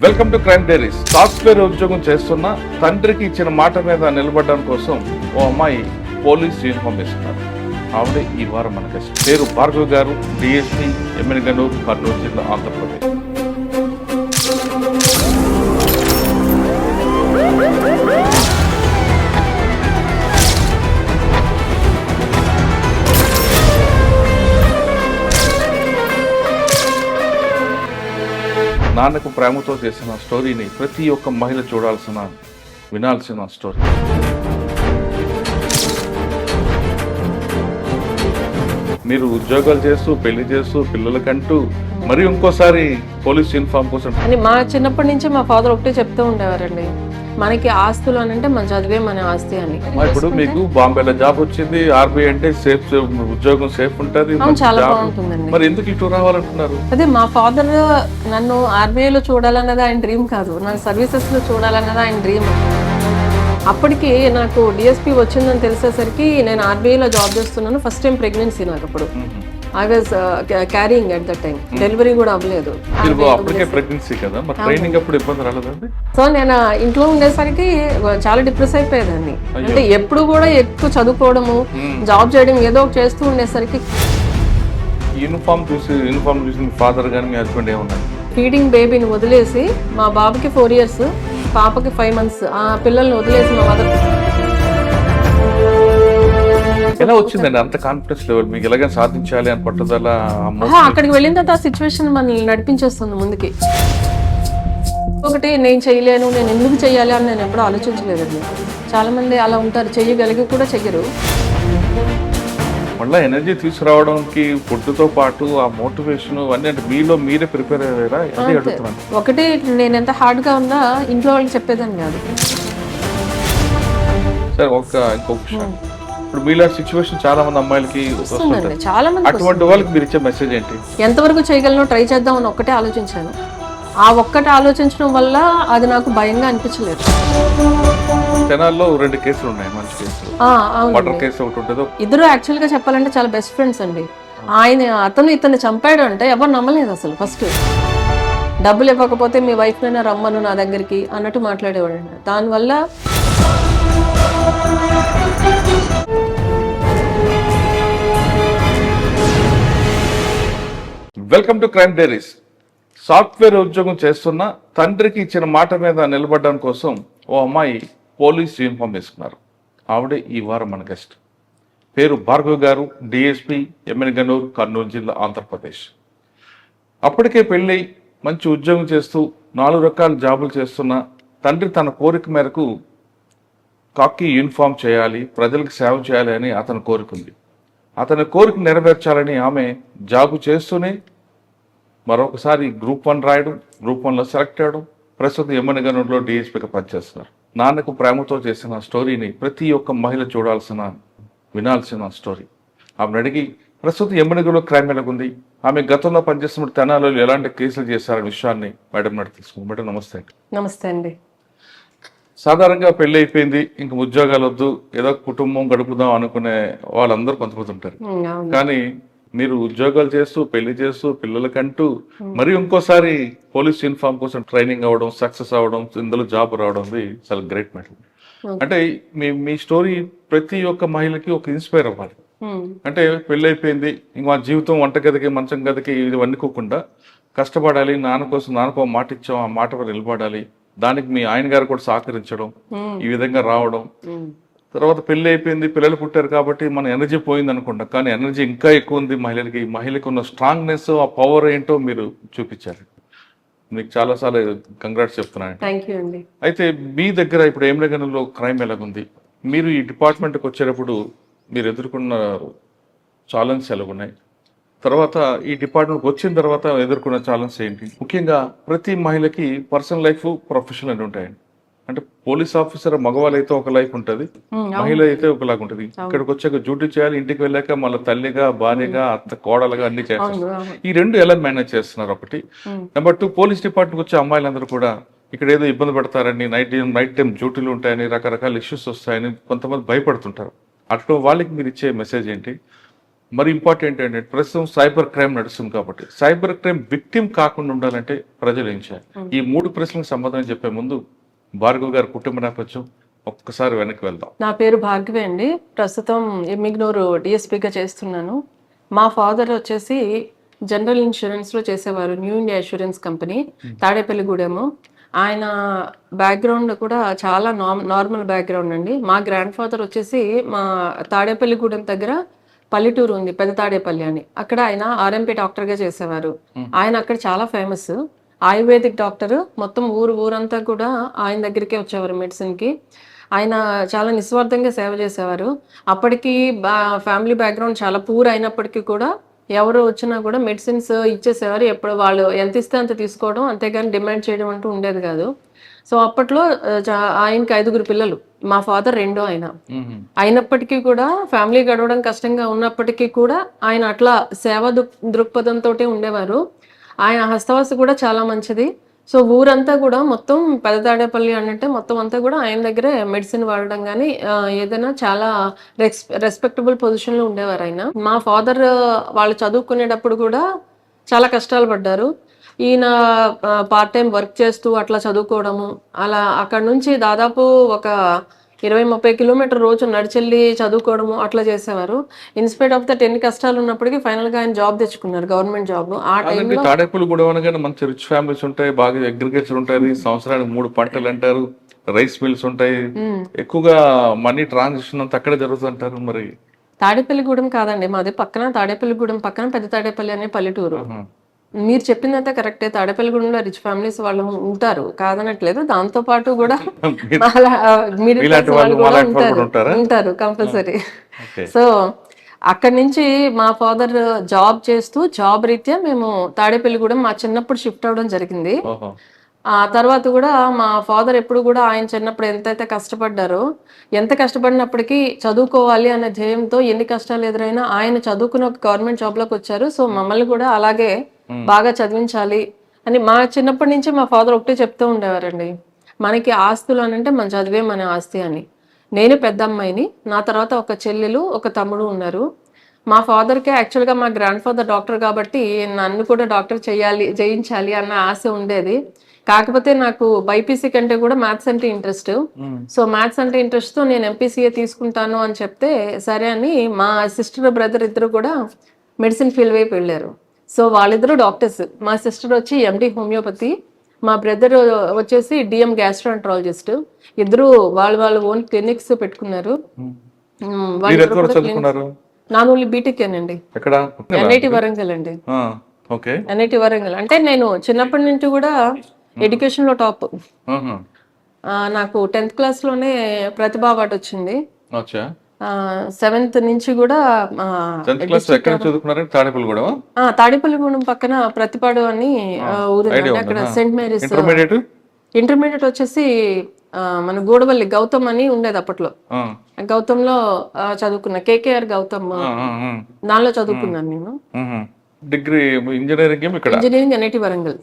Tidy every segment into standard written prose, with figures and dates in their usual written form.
Welcome to crime diaries. Software ఉద్యోగం చేస్తున్న తండ్రికి ఇచ్చిన మాట మీద నిలబడడం కోసం ఓ అమ్మాయి పోలీస్ యూనిఫామ్ వేసుకున్నారు. ఆవిడే ఈ వారం మన గెస్ట్. పేరు భార్గవ్ గారు, డిఎస్పీ, ఎమ్మెల్యేగనూరు, కర్నూలు జిల్లా, ఆంధ్రప్రదేశ్. నాన్నకు ప్రేమతో చేసిన స్టోరీని ప్రతి ఒక్క మహిళ చూడాల్సిన, వినాల్సిన స్టోరీ. మీరు ఉద్యోగాలు చేస్తూ, పెళ్లి చేస్తూ, పిల్లలకంటూ మరి ఇంకోసారి పోలీస్ యూనిఫామ్ కోసం అని మా చిన్నప్పటి నుంచి మా ఫాదర్ ఒకటే చెప్తూ ఉండేవారండి, మనకి ఆస్తులు అని అంటే మన చదివే మన ఆస్తి అని. ఇప్పుడు మీకు బాంబేలో జాబ్ వచ్చింది, ఆర్బీఐ అంటే సేఫ్, ఉద్యోగం సేఫ్ ఉంటుంది, చాలా బాగుంటుందండి. మరి ఎందుకు ఇటు రావాలంటున్నారు? అదే మా ఫాదర్ నన్ను ఆర్బీఐలో చూడాలన్నది ఆయన డ్రీమ్ కాదు, నాకు సర్వీసెస్ లో చూడాలన్నది ఆయన డ్రీమ్. అప్పటికి నాకు డిఎస్పీ వచ్చిందని తెలిసేసరికి నేను ఆర్బీఐలో జాబ్ చేస్తున్నాను. ఫస్ట్ టైం ప్రెగ్నెన్సీ నాకు అప్పుడు. I was carrying at that time, delivery కూడా అవ్వలేదు. సో నేను ఇంట్లో ఉండేసరికి చాలా డిప్రెస్ అయిపోయేదాన్ని. అంటే ఎప్పుడు కూడా ఎక్కువ చదువుకోవడము, జాబ్ చేయడం, ఏదో ఒకటి చేస్తూ ఉండేసరికి. యూనిఫామ్ చూసి ఫాదర్ గాని మీ హస్బెండ్ ఏమన్నారు? ఫీడింగ్ బేబీని వదిలేసి, మా బాబుకి 4 years, పాపకి 5 months, ఆ పిల్లల్ని వదిలేసి మా మదర్. ఎలా వచ్చిందండి అంత కాన్ఫిడెన్స్ లెవెల్ మీకు? ఎలాగైనా సాధించాలి అని పట్టుదల? అక్కడికి వెళ్ళిన తర్వాత ఆ సిచ్యువేషన్ మనల్ని నడిపించేస్తుంది ముందుకి. ఒకటి నేను చేయలేను, నేను ఎందుకు చెయ్యాలి అని నేను ఎప్పుడూ ఆలోచించలేదండి. చాలా మంది అలా ఉంటారు, చెయ్యగలిగి కూడా చెయ్యరు. మళ్ళీ ఎనర్జీ తీసుకురావడానికి ఫుడ్తో పాటు ఆ మోటివేషన్ అన్నీ అంటే మీలో మీరే ప్రిపేర్ అయ్యారా? అదే అడుగుతున్నాను. ఒకటి నేను ఎంత హార్డ్గా ఉన్నా ఇంట్లో వాళ్ళకి చెప్పేదాన్ని కాదు. సరే, ఇంకొక విషయం, ఇప్పుడు మీలా సిచ్యువేషన్ చాలా మంది అమ్మాయిలకి వస్తుందండి, చాలా మంది. అటువంటి వాళ్ళకి మీరు ఇచ్చే మెసేజ్ ఏంటి? ఎంతవరకు చేయగలను ట్రై చేద్దాం అని ఒక్కటే ఆలోచించాను. ఆ ఒక్కటి ఆలోచించడం వల్ల అది నాకు భయంగా అనిపించలేదు. జనాల్లో 2 కేసులు ఉన్నాయి, మంచి కేసులు. మర్డర్ కేసు ఒకటి ఉంటుంది. ఇద్దరు యాక్చువల్ గా చెప్పాలంటే చాలా బెస్ట్ ఫ్రెండ్స్ అండి. అతను ఇతన్ని చంపాడు అంటే ఎవరు నమ్మలేదు అసలు. ఫస్ట్ డబ్బులు ఇవ్వకపోతే మీ వైఫ్ నైనా రమ్మను నా దగ్గరికి అన్నట్టు మాట్లాడేవాడు. దానివల్ల welcome to crime diaries. Software ఉద్యోగం చేస్తున్న తండ్రికి ఇచ్చిన మాట మీద నిలబడడం కోసం ఓ అమ్మాయి పోలీస్ యూనిఫామ్ వేసుకున్నారు. ఆవిడే ఈ వారం మన గెస్ట్. పేరు భార్గవ్ గారు, డిఎస్పీ, ఎమ్మెల్యేగనూరు, కర్నూలు జిల్లా, ఆంధ్రప్రదేశ్. అప్పటికే పెళ్ళై మంచి ఉద్యోగం చేస్తూ 4 రకాల జాబులు చేస్తున్న తండ్రి తన కోరిక మేరకు కాకి యూనిఫామ్ చేయాలి, ప్రజలకు సేవ చేయాలి అని అతని కోరిక ఉంది. అతని కోరిక నెరవేర్చాలని ఆమె జాబు చేస్తూనే మరొకసారి Group 1 రాయడం, Group 1లో సెలెక్ట్ అవ్వడం, ప్రస్తుతం ఎమ్మెల్యేగనూరులో డిఎస్పీగా పనిచేస్తున్నారు. నాన్నకు ప్రేమతో చేసిన స్టోరీని ప్రతి ఒక్క మహిళ చూడాల్సిన, వినాల్సిన స్టోరీ. ఆమెను అడిగి ప్రస్తుతం ఎమ్మెల్యేగనూరులో క్రైమ్ ఎలాగుంది, ఆమె గతంలో పనిచేస్తున్న తెనాలలో ఎలాంటి కేసులు చేశారనే విషయాన్ని మేడం నాటి తీసుకుంది. మేడం నమస్తే అండి. నమస్తే అండి. సాధారణంగా పెళ్లి అయిపోయింది, ఇంక ఉద్యోగాలు వద్దు, ఏదో కుటుంబం గడుపుదాం అనుకునే వాళ్ళందరూ కొంతమంది ఉంటారు. కానీ మీరు ఉద్యోగాలు చేస్తూ, పెళ్లి చేస్తూ, పిల్లలకంటూ మరి ఇంకోసారి పోలీస్ యూనిఫామ్ కోసం ట్రైనింగ్ అవ్వడం, సక్సెస్ అవ్వడం, ఇందులో జాబ్ రావడం చాలా గ్రేట్ మ్యాటర్. అంటే మీ స్టోరీ ప్రతి ఒక్క మహిళకి ఒక ఇన్స్పైర్ అవ్వాలి. అంటే పెళ్లి అయిపోయింది, ఇంక మా జీవితం వంటగదికి, మంచం గదికి ఇది వండుకోకుండా కష్టపడాలి, నాన్నకో మాట ఇచ్చాం, ఆ మాట నిలబడాలి, దానికి మీ ఆయన గారు కూడా సహకరించడం, ఈ విధంగా రావడం. తర్వాత పెళ్లి అయిపోయింది, పిల్లలు పుట్టారు కాబట్టి మన ఎనర్జీ పోయింది అనుకుంటా, కానీ ఎనర్జీ ఇంకా ఎక్కువ ఉంది మహిళలకి. మహిళకి ఉన్న స్ట్రాంగ్నెస్, ఆ పవర్ ఏంటో మీరు చూపించారు. మీకు చాలాసార్లు కంగ్రాట్స్ చెప్తున్నాను. థ్యాంక్ యూ అండి. అయితే మీ దగ్గర ఇప్పుడు ఎమ్మెల్యేగనూరులో క్రైమ్ ఎలాగుంది? మీరు ఈ డిపార్ట్మెంట్కి వచ్చేటప్పుడు మీరు ఎదుర్కొన్న ఛాలెంజ్ ఎలాగున్నాయి? తర్వాత ఈ డిపార్ట్మెంట్కి వచ్చిన తర్వాత ఎదుర్కొన్న ఛాలెంజ్ ఏంటి? ముఖ్యంగా ప్రతి మహిళకి పర్సనల్ లైఫ్, ప్రొఫెషనల్ అని ఉంటాయండి. అంటే పోలీస్ ఆఫీసర్ మగవాళ్ళు అయితే ఒక లైఫ్ ఉంటుంది, మహిళ అయితే ఒకలాగా ఉంటుంది. ఇక్కడికి వచ్చాక డ్యూటీ చేయాలి, ఇంటికి వెళ్ళాక మళ్ళీ తల్లిగా, భార్యగా, అత్త, కోడలుగా అన్ని చేస్తారు. ఈ 2 ఎలా మేనేజ్ చేస్తున్నారు? ఒకటి. నెంబర్ 2, పోలీస్ డిపార్ట్మెంట్కి వచ్చే అమ్మాయిలందరూ కూడా ఇక్కడ ఏదో ఇబ్బంది పడతారని, నైట్ టైం డ్యూటీలు ఉంటాయని, రకరకాల ఇష్యూస్ వస్తాయని కొంతమంది భయపడుతుంటారు. అట్లా వాళ్ళకి మీరు ఇచ్చే మెసేజ్ ఏంటి? మరి ఇంపార్టెంట్ ఏంటంటే ప్రస్తుతం సైబర్ క్రైమ్ నడుస్తుంది కాబట్టి సైబర్ క్రైమ్ విక్టిమ్ కాకుండా ఉండాలంటే ప్రజలు ఏం చేయాలి? ఈ 3 ప్రశ్నలకు సమాధానం చెప్పే ముందు భార్గవ్ గారి కుటుంబ నేపథ్యం ఒక్కసారి వెనక్కి వెళ్దాం. నా పేరు భార్గవి అండి. ప్రస్తుతం ఎమ్మిగ్నూరు డిఎస్పీగా చేస్తున్నాను. మా ఫాదర్ వచ్చేసి జనరల్ ఇన్సూరెన్స్లో చేసేవారు, న్యూ ఇండియా ఇన్సూరెన్స్ కంపెనీ, తాడేపల్లిగూడెము. ఆయన బ్యాక్గ్రౌండ్ కూడా చాలా నార్మల్ బ్యాక్గ్రౌండ్ అండి. మా గ్రాండ్ ఫాదర్ వచ్చేసి మా తాడేపల్లిగూడెం దగ్గర పల్లెటూరు ఉంది, పెద్ద తాడేపల్లి అని, అక్కడ ఆయన ఆర్ఎంపీ డాక్టర్గా చేసేవారు. ఆయన అక్కడ చాలా ఫేమస్ ఆయుర్వేదిక్ డాక్టర్. మొత్తం ఊరంతా కూడా ఆయన దగ్గరికే వచ్చేవారు మెడిసిన్కి. ఆయన చాలా నిస్వార్థంగా సేవ చేసేవారు. అప్పటికి ఫ్యామిలీ బ్యాక్గ్రౌండ్ చాలా పూర్ అయినప్పటికీ కూడా ఎవరు వచ్చినా కూడా మెడిసిన్స్ ఇచ్చేసేవారు. ఎప్పుడు వాళ్ళు ఎంత ఇస్తే అంత తీసుకోవడం, అంతేగాని డిమాండ్ చేయడం అంటూ ఉండేది కాదు. సో అప్పట్లో ఆయనకి 5 పిల్లలు, మా ఫాదర్ రెండో ఆయన. అయినప్పటికీ కూడా ఫ్యామిలీ గడవడం కష్టంగా ఉన్నప్పటికీ కూడా ఆయన అట్లా సేవ దృక్పథంతో ఉండేవారు. ఆయన హస్తవాసి కూడా చాలా మంచిది. సో ఊరంతా కూడా మొత్తం పెద్ద తాడేపల్లి అంటే మొత్తం అంతా కూడా ఆయన దగ్గరే మెడిసిన్ వాడడం కానీ ఏదైనా చాలా రెస్పెక్టబుల్ పొజిషన్లో ఉండేవారు ఆయన. మా ఫాదర్ వాళ్ళు చదువుకునేటప్పుడు కూడా చాలా కష్టాలు పడ్డారు. ఈయన పార్ట్ టైం వర్క్ చేస్తూ అట్లా చదువుకోవడము, అలా అక్కడ నుంచి దాదాపు ఒక 20-30 కిలోమీటర్ రోజు నడిచెళ్ళి చదువుకోవడము అట్లా చేసేవారు. ఇన్స్పైట్ ఆఫ్ దట్ ఎన్ని కష్టాలు ఉన్నప్పటికీ ఫైనల్ గా ఆయన జాబ్ తెచ్చుకున్నారు, గవర్నమెంట్ జాబ్. ఆ టైంలో తాడేపల్లిగూడెం అనగానే మంచి రిచ్ ఫ్యామిలీస్ ఉంటాయి, బాగా అగ్రికల్చర్ ఉంటుంది, సంవత్సరానికి 3 పంటలు అంటారు, రైస్ మిల్స్ ఉంటాయి, ఎక్కువగా మనీ ట్రాన్సాక్షన్ అంతా అక్కడే జరుగుతుంటారు. మరి తాడేపల్లిగూడెం కాదండి మాది, పక్కన తాడేపల్లిగూడెం పక్కన పెద్ద తాడేపల్లి అనే పల్లెటూరు. మీరు చెప్పిందంతా కరెక్టే, తాడేపల్లిగూడెంలో రిచ్ ఫ్యామిలీస్ వాళ్ళు ఉంటారు, కాదనట్లేదు. దాంతో పాటు కూడా మిడిల్ క్లాస్ వాళ్ళు కూడా ఉంటారు కంపల్సరీ. సో అక్కడి నుంచి మా ఫాదర్ జాబ్ చేస్తూ జాబ్ రీత్యా మేము తాడేపల్లిగూడెం మా చిన్నప్పుడు షిఫ్ట్ అవడం జరిగింది. ఆ తర్వాత కూడా మా ఫాదర్ ఎప్పుడు కూడా ఆయన చిన్నప్పుడు ఎంతైతే కష్టపడ్డారో, ఎంత కష్టపడినప్పటికీ చదువుకోవాలి అనే ధ్యేయంతో ఎన్ని కష్టాలు ఎదురైనా ఆయన చదువుకుని ఒక గవర్నమెంట్ జాబ్లోకి వచ్చారు. సో మమ్మల్ని కూడా అలాగే బాగా చదివించాలి అని మా చిన్నప్పటి నుంచి మా ఫాదర్ ఒకటే చెప్తూ ఉండేవారండి, మనకి ఆస్తులు అని అంటే మన చదివే మన ఆస్తి అని. నేను పెద్ద అమ్మాయిని, నా తర్వాత ఒక చెల్లెలు ఒక తమ్ముడు ఉన్నారు. మా ఫాదర్కి యాక్చువల్గా మా గ్రాండ్ ఫాదర్ డాక్టర్ కాబట్టి నన్ను కూడా డాక్టర్ చేయించాలి అన్న ఆశ ఉండేది. కాకపోతే నాకు బైపీసీ కంటే కూడా మ్యాథ్స్ అంటే ఇంట్రెస్ట్. సో మ్యాథ్స్ అంటే ఇంట్రెస్ట్తో నేను ఎంపీసీఏ తీసుకుంటాను అని చెప్తే సరే అని మా సిస్టర్ బ్రదర్ ఇద్దరు కూడా మెడిసిన్ ఫీల్డ్ వైపు వెళ్ళారు. సో వాళ్ళిద్దరూ డాక్టర్స్. మా సిస్టర్ వచ్చి ఎండి హోమియోపతి, మా బ్రదర్ వచ్చేసి డిఎం గ్యాస్ట్రోఎంట్రాలజిస్ట్. ఇద్దరు వాళ్ళ ఓన్ క్లినిక్స్ పెట్టుకున్నారు. నాన్ ఓన్లీ బీటెక్ అండి, ఎన్ఐటి వరంగల్ అండి. ఎన్ఐటి వరంగల్ అంటే నేను చిన్నప్పటి నుంచి కూడా ఎడ్యుకేషన్ లో టాప్. నాకు 10th క్లాస్లోనే ప్రతిభా అవార్డు వచ్చింది. 7th నుంచి కూడా తాడేపల్లిగూడెం పక్కన ప్రతిపాడు అని ఊరు, అక్కడ సెయింట్ మేరీస్. ఇంటర్మీడియట్ వచ్చేసి మన గూడవల్లి గౌతమ్ అని ఉండేది అప్పట్లో, గౌతమ్ లో చదువుకున్నా, కేకేఆర్ గౌతమ్, దానిలో చదువుకున్నాను నేను. Degree engineering NIT Warangal.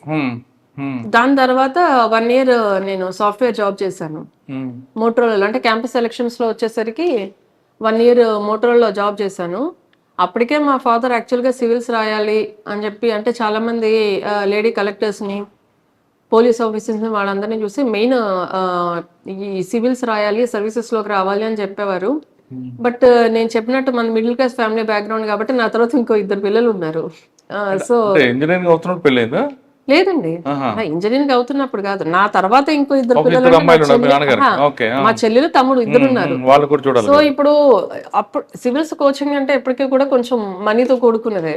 దాని తర్వాత 1 year నేను సాఫ్ట్వేర్ జాబ్ చేశాను మోటరోలా. అంటే క్యాంపస్ సెలక్షన్స్ లో వచ్చేసరికి 1 year మోటరోలా జాబ్ చేశాను. అప్పటికే మా ఫాదర్ యాక్చువల్గా సివిల్స్ రాయాలి అని చెప్పి, అంటే చాలా మంది లేడీ కలెక్టర్స్ని, పోలీస్ ఆఫీసర్స్ని వాళ్ళందరినీ చూసి మెయిన్ ఈ సివిల్స్ రాయాలి, సర్వీసెస్లోకి రావాలి అని చెప్పేవారు. బట్ నేను చెప్పినట్టు మన మిడిల్ క్లాస్ ఫ్యామిలీ బ్యాక్గ్రౌండ్ కాబట్టి నా తర్వాత ఇంకో 2 పిల్లలు ఉన్నారు. సో ఇంజనీరింగ్ అవుతున్నప్పుడు పెళ్ళైందా? లేదండి, ఇంజనీరింగ్ అవుతున్నప్పుడు కాదు, నా తర్వాత ఇంకో 2 పిల్లలు, మా చెల్లెలు తమ్ముడు ఇద్దరు ఉన్నారు. సో ఇప్పుడు అప్పుడు సివిల్స్ కోచింగ్ అంటే ఎప్పటికీ కూడా కొంచెం మనీతో కూడుకున్నదే.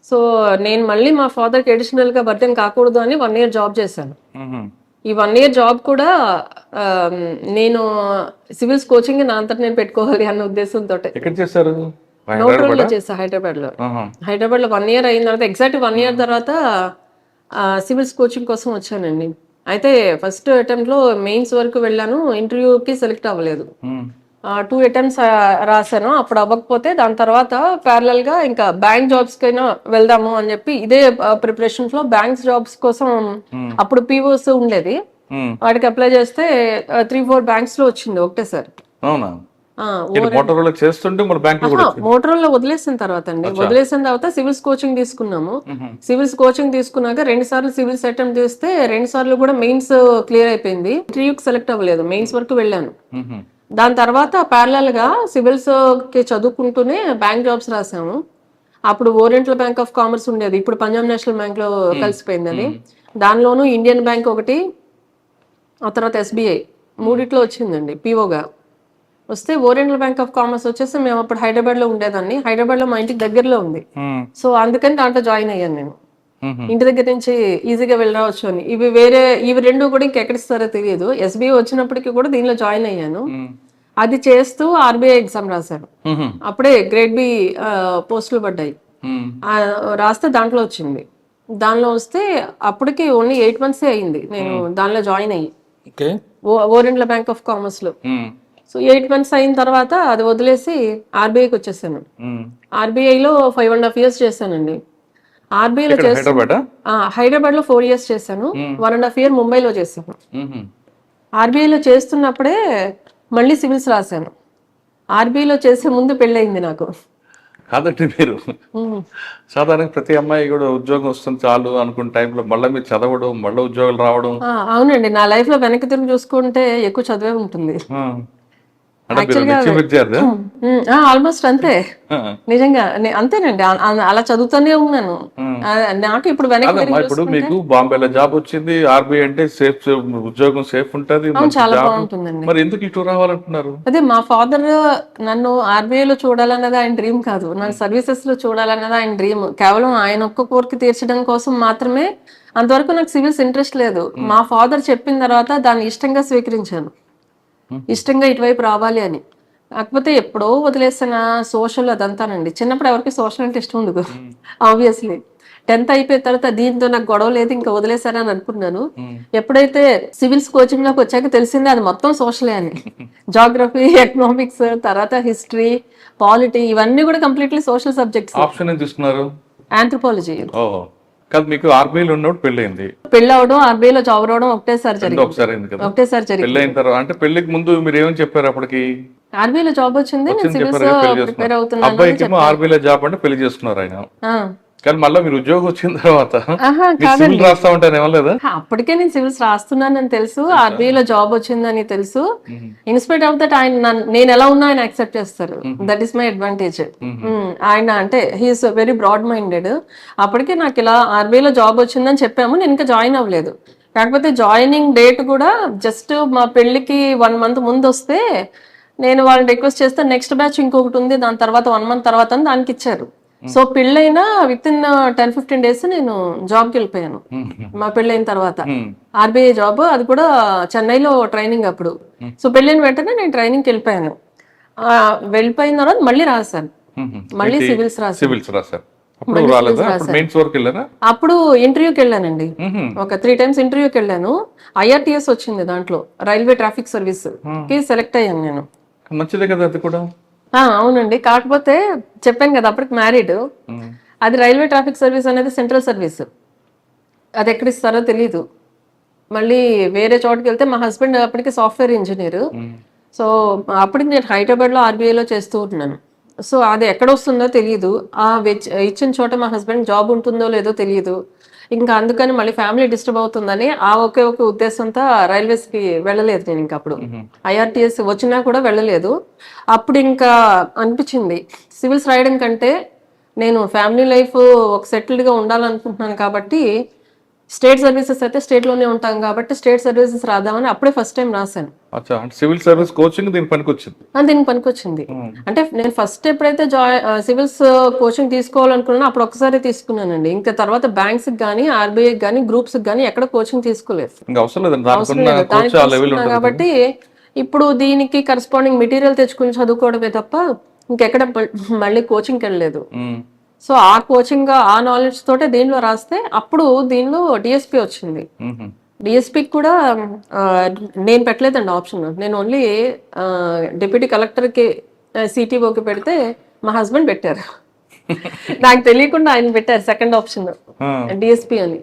సో నేను మళ్ళీ మా ఫాదర్కి అడిషనల్ గా బర్డెన్ కాకూడదు అని 1 year జాబ్ చేశాను. ఈ 1 year జాబ్ కూడా నేను సివిల్స్ కోచింగ్ నా అంతటా నేను పెట్టుకోవాలి అన్న ఉద్దేశంతో నోట్రోల్లో చేసా, హైదరాబాద్ లో 1 year అయిన తర్వాత, ఎగ్జాక్ట్ 1 year తర్వాత సివిల్స్ కోచింగ్ కోసం వచ్చానండి. అయితే ఫస్ట్ అటెంప్ట్ లో మెయిన్స్ వరకు వెళ్ళాను, ఇంటర్వ్యూకి సెలెక్ట్ అవ్వలేదు. 2 attempts రాశాను, అప్పుడు అవ్వకపోతే దాని తర్వాత ప్యారలల్ గా ఇంకా బ్యాంక్ జాబ్స్ కైనా వెళ్దాము అని చెప్పి ఇదే ప్రిపరేషన్స్ లో బ్యాంక్స్ జాబ్స్ కోసం అప్పుడు పీఓస్ ఉండేది, వాటికి అప్లై చేస్తే 3-4 బ్యాంక్స్ లో వచ్చింది ఒకటేసారి. ఆ, ఇది మోటారోలా చేస్తుంటే మన బ్యాంక్ లో కూడా వచ్చింది. మోటరోలో వదిలేసిన తర్వాత అండి, వదిలేసిన తర్వాత సివిల్స్ కోచింగ్ తీసుకున్నాము. సివిల్స్ కోచింగ్ తీసుకున్నాక 2 సార్లు సివిల్స్ అటెంప్ట్ చేస్తే 2 సార్లు కూడా మెయిన్స్ క్లియర్ అయిపోయింది. ఇంటర్వ్యూకి సెలెక్ట్ అవ్వలేదు, మెయిన్స్ వరకు వెళ్ళాను. మ్మ్. దాని తర్వాత ప్యారలల్ గా సివిల్స్ కి చదువుకుంటూనే బ్యాంక్ జాబ్స్ రాసాము. అప్పుడు ఓరియంటల్ బ్యాంక్ ఆఫ్ కామర్స్ ఉండేది, ఇప్పుడు పంజాబ్ నేషనల్ బ్యాంక్ లో కలిసిపోయింది అది. దానిలోనూ ఇండియన్ బ్యాంక్ ఒకటి, ఆ తర్వాత ఎస్బీఐ, మూడిట్లో వచ్చిందండి పీఓగా. వస్తే ఓరియంటల్ బ్యాంక్ ఆఫ్ కామర్స్ వచ్చేసి మేము అప్పుడు హైదరాబాద్ లో ఉండేదాన్ని, హైదరాబాద్ లో మా ఇంటికి దగ్గరలో ఉంది. మ్మ్. సో అందుకని దాంట్లో జాయిన్ అయ్యాను నేను. మ్మ్. ఇంటి దగ్గర నుంచి ఈజీగా వెళ్ళరావచ్చు అని. ఇవి రెండు కూడా ఇంకెక్కడిస్తారో తెలియదు. ఎస్బీఐ వచ్చినప్పటికీ కూడా దీనిలో జాయిన్ అయ్యాను. మ్మ్. అది చేస్తూ ఆర్బీఐ ఎగ్జామ్ రాశాను. మ్మ్. అప్పుడే గ్రేడ్ బి పోస్టులు పడ్డాయి. మ్మ్. రాస్తే దాంట్లో వచ్చింది. దానిలో వస్తే అప్పటికి ఓన్లీ 8 months అయింది నేను దానిలో జాయిన్ అయ్యి, okay. Oriental bank of commerce లో. మ్మ్. సో 8 months అయిన తర్వాత అది వదిలేసి ఆర్బీఐకి వచ్చేసాను. మ్మ్. ఆర్బీఐలో 5.5 years చేశానండి. ఆర్బీఐలో ఇక్కడ హైదరాబాద్. హైదరాబాద్ లో 4 years చేశాను. 1.5 year ముంబైలో చేశాను. మ్మ్. ఆర్బీఐలో చేస్తున్నప్పుడే మళ్ళీ సివిల్స్ రాశాను. ఆర్బీఐలో చేసే ముందు పెళ్ళయింది నాకు. కాదండి, మీరు సాధారణంగా ప్రతి అమ్మాయి కూడా ఉద్యోగం వస్తుంది చాలు అనుకున్న టైంలో మళ్ళీ మీరు చదవడం, మళ్ళీ ఉద్యోగాలు రావడం. అవునండి, నా లైఫ్ లో వెనక్కి తిరిగి చూసుకుంటే ఎక్కువ చదివే ఉంటుంది. విద్యార్థి. ఆల్మోస్ట్ అంతే. నిజంగా అంతేనండి, అలా చదువుతూనే ఉన్నాను. నాకు ఇప్పుడు వెనక్కి తిరిగి ఇప్పుడు మీకు బాంబేలో జాబ్ వచ్చింది, ఆర్బీఐ అంటే సేఫ్, ఉద్యోగం సేఫ్ ఉంటది, చాలా బాగుంటుందండి. మరి ఎందుకు ఇటు రావాలంటున్నారు? అదే మా ఫాదర్ నన్ను ఆర్బీఐలో చూడాలన్నది ఆయన డ్రీమ్ కాదు, నాకు సర్వీసెస్ లో చూడాలన్నది ఆయన డ్రీమ్. కేవలం ఆయన ఒక్క కోరిక తీర్చడం కోసం మాత్రమే. అంతవరకు నాకు సివిల్స్ ఇంట్రెస్ట్ లేదు. మా ఫాదర్ చెప్పిన తర్వాత దాన్ని ఇష్టంగా స్వీకరించాను, ఇష్టంగా ఇటువైపు రావాలి అని. కాకపోతే ఎప్పుడో వదిలేసిన సోషల్ అదంతానండి. చిన్నప్పుడు ఎవరికి సోషల్ అంటే ఇష్టం ఉండదు ఆబ్వియస్లీ. 10th అయిపోయిన తర్వాత దీంతో నాకు గొడవ లేదు ఇంకా వదిలేసారని అనుకున్నాను. ఎప్పుడైతే సివిల్స్ కోచింగ్ లోకి వచ్చాక తెలిసిందే అది మొత్తం సోషలే అని. జాగ్రఫీ, ఎకనామిక్స్, తర్వాత హిస్టరీ, పాలిటీ, ఇవన్నీ కూడా కంప్లీట్లీ సోషల్ సబ్జెక్ట్స్. ఆప్షన్ ఏం తీసుకున్నారు? ఆంథ్రోపాలజీ. కాదు, మీకు ఆర్బీఐలో ఉన్నప్పుడు పెళ్ళైంది, పెళ్ళి అవడం ఆర్బీఐలో జాబ్ రావడం ఒకటేసారి జరిగింది. ఒకటేసారి జరిగింది. పెళ్ళైన తర్వాత అంటే పెళ్లికి ముందు మీరు ఏమని చెప్పారు అప్పటికి? ఆర్బీఐలో జాబ్ వచ్చింది, నేను సివిల్స్ ప్రిపేర్ అవుతున్నాను. అబ్బాయికి ఆర్బీఐలో జాబ్ అంటే పెళ్లి చేసుకున్నారు ఆయన. కానీ మళ్ళీ మీరు ఉద్యోగం వచ్చిన తర్వాత సివిల్ రాస్తా ఉంటాను ఏమలేదా? అప్పటికే నేను సివిల్స్ రాస్తున్నానని తెలుసు, ఆర్బీఐలో జాబ్ వచ్చిందని తెలుసు. ఇన్స్పైట్ ఆఫ్ దట్ ఆయన నేను ఎలా ఉన్నా ఆయన యాక్సెప్ట్ చేస్తారు. That is my advantage. ఆయన అంటే హీఈస్ వెరీ బ్రాడ్ మైండెడ్. అప్పటికే నాకు ఇలా ఆర్బీఐలో జాబ్ వచ్చిందని చెప్పాము, నేను ఇంకా జాయిన్ అవ్వలేదు. కాకపోతే జాయినింగ్ డేట్ కూడా జస్ట్ మా పెళ్లికి 1 month ముందు వస్తే నేను వాళ్ళని రిక్వెస్ట్ చేస్తే నెక్స్ట్ బ్యాచ్ ఇంకొకటి ఉంది, దాని తర్వాత 1 month తర్వాత అని దానికి ఇచ్చారు. సో పెళ్ళైనా విత్ ఇన్ 10-15 days నేను జాబ్కి వెళ్ళిపోయాను. మా పెళ్ళైన తర్వాత ఆర్బీఐ జాబ్, అది కూడా చెన్నైలో ట్రైనింగ్ అప్పుడు. సో పెళ్ళైన వెంటనే నేను ట్రైనింగ్కి వెళ్ళిపోయాను. వెళ్ళిపోయిన తర్వాత మళ్ళీ రాశాను, మళ్ళీ సివిల్స్ రాశాను. అప్పుడు ఇంటర్వ్యూకి వెళ్ళానండి, ఒక 3 times ఇంటర్వ్యూకి వెళ్ళాను. ఐఆర్టీఎస్ వచ్చింది, దాంట్లో రైల్వే ట్రాఫిక్ సర్వీస్ కి సెలెక్ట్ అయ్యాను నేను. మంచిదే కదా అది కూడా. అవునండి, కాకపోతే చెప్పాను కదా అప్పటికి మ్యారీడ్. అది రైల్వే ట్రాఫిక్ సర్వీస్ అనేది సెంట్రల్ సర్వీస్, అది ఎక్కడ ఇస్తారో తెలీదు. మళ్ళీ వేరే చోటుకి వెళ్తే మా హస్బెండ్ అప్పటికి సాఫ్ట్వేర్ ఇంజనీర్. సో అప్పటికి నేను హైదరాబాద్ లో ఆర్బీఐలో చేస్తూ ఉంటున్నాను. సో అది ఎక్కడ వస్తుందో తెలియదు, ఇచ్చిన చోట మా హస్బెండ్ జాబ్ ఉంటుందో లేదో తెలియదు. ఇంకా అందుకని మళ్ళీ ఫ్యామిలీ డిస్టర్బ్ అవుతుందని ఒకే ఒక ఉద్దేశంతో రైల్వేస్ కి వెళ్ళలేదు నేను. ఇంకా అప్పుడు ఐఆర్టీఎస్ వచ్చినా కూడా వెళ్ళలేదు. అప్పుడు ఇంకా అనిపించింది సివిల్స్ రాయడం కంటే నేను ఫ్యామిలీ లైఫ్ ఒక సెటిల్డ్ గా ఉండాలనుకుంటున్నాను కాబట్టి స్టేట్ సర్వీసెస్ అయితే స్టేట్ లోనే ఉంటాం కాబట్టి స్టేట్ సర్వీసెస్ రాద్దామని అప్పుడే ఫస్ట్ టైం రాశాను. సివిల్ సర్వీస్ కోచింగ్ దీనికి పనికొచ్చింది. అంటే నేను ఫస్ట్ ఎప్పుడైతే సివిల్స్ కోచింగ్ తీసుకోవాలనుకున్నానో అప్పుడు ఒకసారి తీసుకున్నానండి. ఇంకా తర్వాత బ్యాంక్స్ కానీ ఆర్బీఐ కానీ గ్రూప్స్ కానీ ఎక్కడ కోచింగ్ తీసుకోలేదు కాబట్టి ఇప్పుడు దీనికి కరెస్పాండింగ్ మెటీరియల్ తెచ్చుకుని చదువుకోవడమే తప్ప ఇంకెక్కడ మళ్ళీ కోచింగ్కి వెళ్ళలేదు. సో ఆ కోచింగ్ ఆ నాలెడ్జ్ తోటే దీనిలో రాస్తే అప్పుడు దీనిలో డిఎస్పి వచ్చింది. డిఎస్పికి కూడా నేను పెట్టలేదండి ఆప్షన్, నేను ఓన్లీ డిప్యూటీ కలెక్టర్కి సిటీఓకి పెడితే మా హస్బెండ్ పెట్టారు. నాకు తెలియకుండా ఆయన పెట్టారు సెకండ్ ఆప్షన్ డిఎస్పి అని.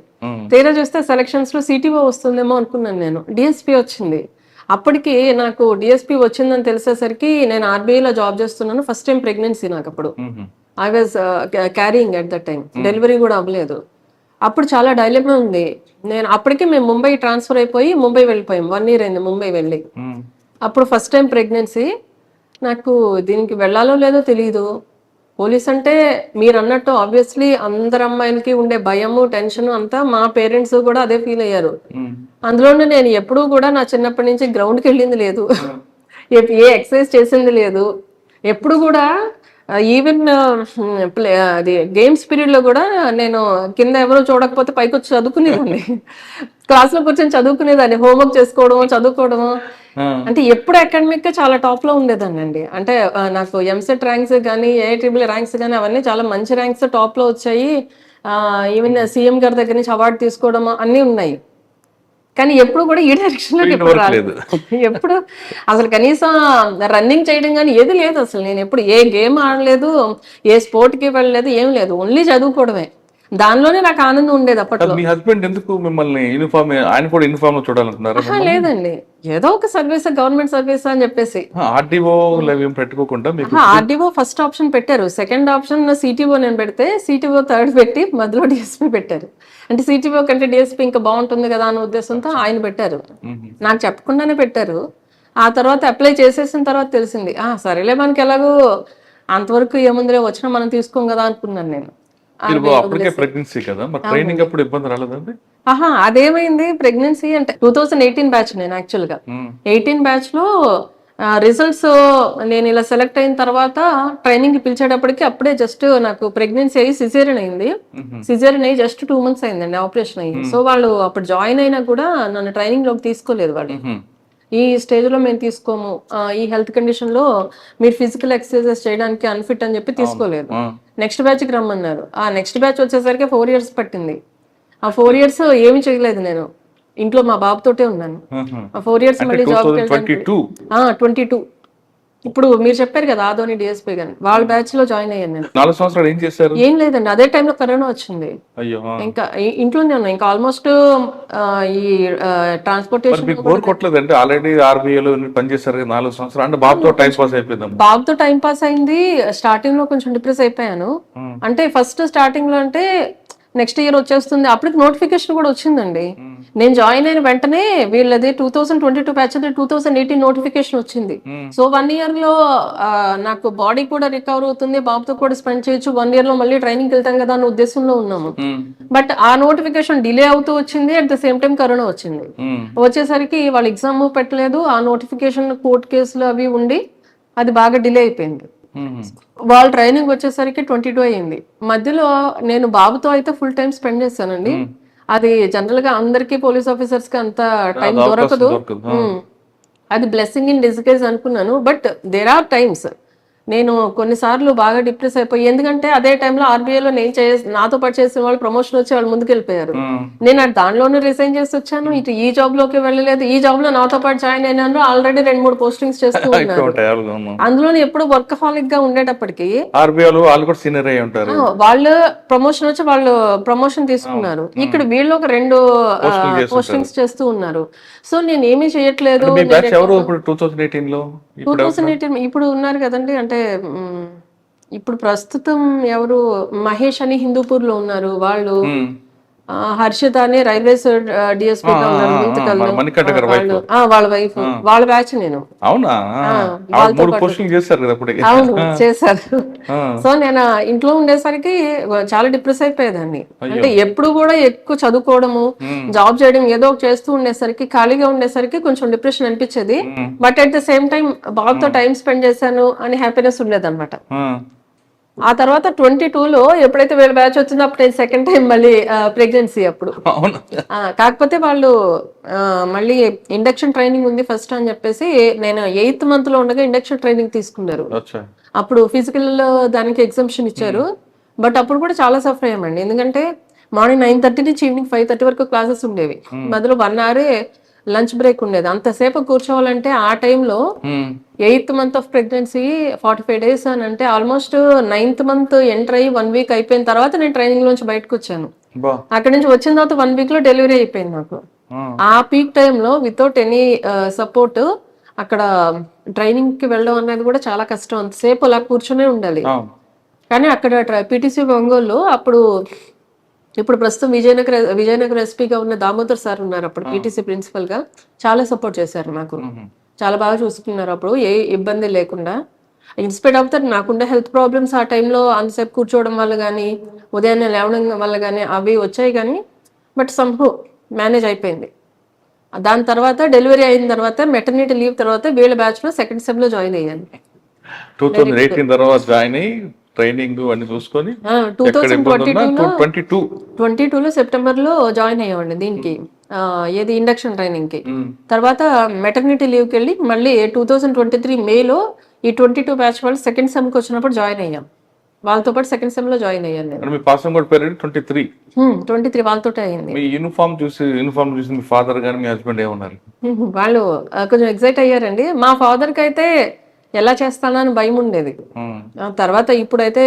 తీరా చూస్తే సెలక్షన్స్ లో సిటీఓ వస్తుందేమో అనుకున్నాను నేను, డిఎస్పి వచ్చింది. అప్పటికి నాకు డిఎస్పి వచ్చిందని తెలిసేసరికి నేను ఆర్బీఐలో జాబ్ చేస్తున్నాను. ఫస్ట్ టైం ప్రెగ్నెన్సీ నాకు అప్పుడు. I was carrying at that time, delivery కూడా అవ్వలేదు. అప్పుడు చాలా డైలమా ఉంది. అప్పటికి మేము ముంబై ట్రాన్స్ఫర్ అయిపోయి ముంబై వెళ్ళిపోయాం. 1 year అయింది ముంబై వెళ్ళి. అప్పుడు ఫస్ట్ టైం ప్రెగ్నెన్సీ. నాకు దీనికి వెళ్ళాలో లేదో తెలియదు. పోలీస్ అంటే మీరు అన్నట్టు ఆబ్వియస్లీ అందరు అమ్మాయిలకి ఉండే భయము, టెన్షన్ అంతా మా పేరెంట్స్ కూడా అదే ఫీల్ అయ్యారు. అందులోనే నేను ఎప్పుడూ కూడా నా చిన్నప్పటి నుంచి గ్రౌండ్కి వెళ్ళింది లేదు, ఏ ఎక్సర్సైజ్ చేసింది లేదు. ఎప్పుడు కూడా ఈవెన్ అది గేమ్స్ పీరియడ్ లో కూడా నేను కింద ఎవరో చూడకపోతే పైకి వచ్చి చదువుకునేదాన్ని. క్లాస్ లో కూర్చొని చదువుకునేదాన్ని, హోంవర్క్ చేసుకోవడము, చదువుకోవడము. అంటే ఎప్పుడు అకాడమిక్ గా చాలా టాప్ లో ఉండేదాన్ని అండి. అంటే నాకు ఎంసెట్ ర్యాంక్స్ కానీ, ఏఐట్రిబుల్ ర్యాంక్స్ కానీ అవన్నీ చాలా మంచి ర్యాంక్స్ టాప్ లో వచ్చాయి. ఈవెన్ సీఎం గారి దగ్గర నుంచి అవార్డు తీసుకోవడం అన్నీ ఉన్నాయి. కానీ ఎప్పుడు కూడా ఈ డైరెక్షన్ లో ఎప్పుడు రాలేదు. ఎప్పుడు అసలు కనీసం రన్నింగ్ చేయడం కానీ ఏది లేదు. అసలు నేను ఎప్పుడు ఏ గేమ్ ఆడలేదు, ఏ స్పోర్ట్ కి వెళ్ళలేదు, ఏం లేదు. ఓన్లీ చదువుకోవడమే. దానిలోనే నాకు ఆనందం ఉండేది అప్పట్లో. మీ హస్బెండ్ ఎందుకు మిమ్మల్ని యూనిఫామ్, ఆయన కూడా యూనిఫామ్ లో చూడాలనుకున్నారా? లేదండి, ఏదో ఒక సర్వీస్, గవర్నమెంట్ సర్వీస్ అని చెప్పేసి. ఆర్డీఓ పెట్టుకోకుండా ఆర్డీఓ ఫస్ట్ ఆప్షన్ పెట్టారు. సెకండ్ ఆప్షన్ సిటీఓ నేను పెడితే సిటీఓ థర్డ్ పెట్టి మధ్యలో డిఎస్పీ పెట్టారు. అంటే సిటీఓ కంటే డిఎస్పీ ఇంకా బాగుంటుంది కదా అనే ఉద్దేశంతో ఆయన పెట్టారు. నాకు చెప్పకుండానే పెట్టారు. ఆ తర్వాత అప్లై చేసేసిన తర్వాత తెలిసింది, సరేలే మనకి ఎలాగో అంతవరకు ఏముందిలే, వచ్చినా మనం తీసుకోం కదా అనుకున్నాను నేను. అప్పటికే ప్రెగ్నెన్సీ కదా, మరి ట్రైనింగ్ అప్పుడు ఇబ్బంది రాలేదండి? అదేమైంది, ప్రెగ్నెన్సీ అంటే 2018 బ్యాచ్ నేను యాక్చువల్ గా. 18 బ్యాచ్ లో రిజల్ట్స్ నేను ఇలా సెలెక్ట్ అయిన తర్వాత ట్రైనింగ్ కి పిలిచేటప్పటికి అప్పుడే జస్ట్ నాకు ప్రెగ్నెన్సీ అయ్యి సిజేరియన్ అయింది. సిజేరియన్ అయ్యి జస్ట్ 2 months అయిందండి ఆపరేషన్ అయ్యి. సో వాళ్ళు అప్పుడు జాయిన్ అయినా కూడా నన్ను ట్రైనింగ్ లోకి తీసుకోలేదు వాళ్ళు. ఈ స్టేజ్ లో మేము తీసుకోము, ఈ హెల్త్ కండిషన్ లో మీరు ఫిజికల్ ఎక్సర్సైజెస్ చేయడానికి అన్ఫిట్ అని చెప్పి తీసుకోలేదు. నెక్స్ట్ బ్యాచ్ కి రమ్మన్నారు. ఆ నెక్స్ట్ బ్యాచ్ వచ్చేసరికి 4 years పట్టింది. ఆ 4 years ఏమి చేయలేదు, నేను ఇంట్లో మా బాబుతోటే ఉన్నాను. ఆ 4 years మళ్ళీ జాబ్ 22. ఇప్పుడు మీరు చెప్పారు కదా ఆదోని డిఎస్పీ గాని, వాళ్ళ బ్యాచ్ లో జాయిన్ అయ్యాను నేను. 4 సంవత్సరాలు ఏం చేశారు? ఏం లేదండి, అదే టైంలో కరోనా వచ్చింది. ఇంకా ఇంట్లోనే ఉన్నా. ఇంకా ఆల్మోస్ట్ ఈ ట్రాన్స్పోర్టేషన్ బోర్ కొట్టలేదంటే ఆల్రెడీ ఆర్బీఐలో పనిచేశారు 4 సంవత్సరాలు, అంటే బాబుతో టైం పాస్ అయిపోయింది. బాబుతో టైం పాస్ అయింది. స్టార్టింగ్ లో కొంచెం డిప్రెస్ అయిపోయాను. అంటే ఫస్ట్ స్టార్టింగ్ లో అంటే నెక్స్ట్ ఇయర్ వచ్చేస్తుంది, అప్పటికి నోటిఫికేషన్ కూడా వచ్చిందండి. నేను జాయిన్ అయిన వెంటనే వీళ్ళది 2022 బ్యాచ్ 2018 నోటిఫికేషన్ వచ్చింది. సో 1 year లో నాకు బాడీ కూడా రికవర్ అవుతుంది, బాబుతో కూడా స్పెండ్ చేయొచ్చు, 1 year లో మళ్ళీ ట్రైనింగ్ వెళ్తాం కదా అన్న ఉద్దేశంలో ఉన్నాము. బట్ ఆ నోటిఫికేషన్ డిలే అవుతూ వచ్చింది. At the same time corona వచ్చింది. వచ్చేసరికి వాళ్ళు ఎగ్జామ్ పెట్టలేదు. ఆ నోటిఫికేషన్ కోర్టు కేసులు అవి ఉండి అది బాగా డిలే అయిపోయింది. వాళ్ళ ట్రైనింగ్ వచ్చేసరికి 22 అయ్యింది. మధ్యలో నేను బాబుతో అయితే ఫుల్ టైం స్పెండ్ చేశానండి. అది జనరల్ గా అందరికి పోలీస్ ఆఫీసర్స్ కి అంత టైం దొరకదు. అది బ్లెస్సింగ్ ఇన్ డిస్గైజ్ అనుకున్నాను. బట్ దేర్ ఆర్ టైమ్స్ నేను కొన్నిసార్లు బాగా డిప్రెస్ అయిపోయి, ఎందుకంటే అదే టైంలో ఆర్బీఐలో నాతో పాటు చేసిన వాళ్ళు ప్రమోషన్ వచ్చి వాళ్ళు ముందుకు వెళ్ళిపోయారు. నేను దానిలోనే రిజైన్ చేసి వచ్చాను. ఇటు ఈ జాబ్ లోకి వెళ్ళలేదు. ఈ జాబ్ లో నాతో పాటు జాయిన్ అయినాను. ఆల్రెడీ 2-3 పోస్టింగ్స్ చేస్తూ ఉన్నారు. అందులో ఎప్పుడు వర్కహాలిక్ గా ఉండేటప్పటికి వాళ్ళు ప్రమోషన్ వచ్చి వాళ్ళు ప్రమోషన్ తీసుకున్నారు. ఇక్కడ వీళ్ళు ఒక 2 పోస్టింగ్స్ చేస్తూ ఉన్నారు. సో నేను ఏమీ చేయట్లేదు. 2018 ఇప్పుడు ఉన్నారు కదండి, అంటే ఇప్పుడు ప్రస్తుతం ఎవరు, మహేష్ అని హిందూపూర్ లో ఉన్నారు వాళ్ళు. హర్షిత అని రైల్వేస్ డిఎస్పీ వాళ్ళ వైఫ్, వాళ్ళ బ్యాచ్ నేను. అవును చేశారు. సో నేను ఇంట్లో ఉండేసరికి చాలా డిప్రెస్ అయిపోయేదాన్ని. అంటే ఎప్పుడు కూడా ఎక్కువ చదువుకోవడము, జాబ్ చేయడం ఏదో ఒకటి చేస్తూ ఉండేసరికి, ఖాళీగా ఉండేసరికి కొంచెం డిప్రెషన్ అనిపించేది. But at the same time బాబుతో టైం స్పెండ్ చేశాను అని హ్యాపీనెస్ ఉండేది అనమాట. ఆ తర్వాత 22లో ఎప్పుడైతే వీళ్ళ బ్యాచ్ వచ్చిందో అప్పుడు నేను సెకండ్ టైం మళ్ళీ ప్రెగ్నెన్సీ. అప్పుడు కాకపోతే వాళ్ళు మళ్ళీ ఇండక్షన్ ట్రైనింగ్ ఉంది ఫస్ట్ అని చెప్పేసి నేను 8th month లో ఉండగా ఇండక్షన్ ట్రైనింగ్ తీసుకున్నారు. అప్పుడు ఫిజికల్ దానికి ఎగ్జామ్షన్ ఇచ్చారు. బట్ అప్పుడు కూడా చాలా సఫర్ అయ్యామండి. ఎందుకంటే మార్నింగ్ 9:30 నుంచి ఈవినింగ్ 5:30 వరకు క్లాసెస్ ఉండేవి. మధ్యలో 1 hour లంచ్ బ్రేక్ ఉండేది. అంతసేపు కూర్చోవాలంటే ఆ టైంలో 8th month of pregnancy 45 days అని అంటే ఆల్మోస్ట్ 9th month ఎంటర్ అయ్యి 1 week అయిపోయిన తర్వాత నేను ట్రైనింగ్ నుంచి బయటకు వచ్చాను. అక్కడ నుంచి వచ్చిన తర్వాత 1 week లో డెలివరీ అయిపోయింది నాకు. ఆ పీక్ టైంలో వితౌట్ ఎనీ సపోర్ట్ అక్కడ ట్రైనింగ్ కి వెళ్ళడం అనేది కూడా చాలా కష్టం. అంతసేపు అలా కూర్చునే ఉండాలి. కానీ అక్కడ పిటిసి ఒంగోలు అప్పుడు ఇప్పుడు ప్రస్తుతం విజయనగర ఎస్పీగా ఉన్న దామోదర్ సార్ ఉన్నారు. అప్పుడు పీటీసీ ప్రిన్సిపల్ గా చాలా సపోర్ట్ చేశారు నాకు. చాలా బాగా చూసుకున్నారు. అప్పుడు ఏ ఇబ్బంది లేకుండా. ఇన్స్పైట్ ఆఫ్ దట్ నాకుండే హెల్త్ ప్రాబ్లమ్స్ ఆ టైంలో అంతసేపు కూర్చోవడం వల్ల కానీ ఉదయాన్నే లేవడం వల్ల కానీ అవి వచ్చాయి కానీ బట్ సంహౌ మేనేజ్ అయిపోయింది. దాని తర్వాత డెలివరీ అయిన తర్వాత మెటర్నిటీ లీవ్ తర్వాత వీళ్ళ బ్యాచ్ లో సెకండ్ సెమ్ లో జాయిన్ అయ్యాను. 2018 తర్వాత జాయిన్ అయ్యి ట్రైనింగ్ అన్ని చూసుకొని 2022లో సెప్టెంబర్ లో జాయిన్ అయ్యామండి దీనికి. ఏది ఇండక్షన్ ట్రైనింగ్ కి. తర్వాత మెటర్నిటీ లీవ్ కి వెళ్ళి మళ్ళీ 2023 మేలో ఈ 22 బ్యాచ్ వాళ్ళు సెకండ్ సెమ్ కి వచ్చినప్పుడు జాయిన్ అయ్యాం. వాళ్ళతో పాటు సెకండ్ సెమ్ లో జాయిన్ అయ్యాను నేను. మీ పాసింగ్ అవుట్ పీరియడ్ 23 వాళ్ళతో అయింది. మీ యూనిఫామ్ చూసి మీ ఫాదర్ గాని మీ హస్బెండ్ ఏమన్నారు? వాళ్ళు కొంచెం ఎక్సైట్ అయ్యారండి. మా ఫాదర్ కి అయితే ఎలా చేస్తానని భయం ఉండేది. తర్వాత ఇప్పుడైతే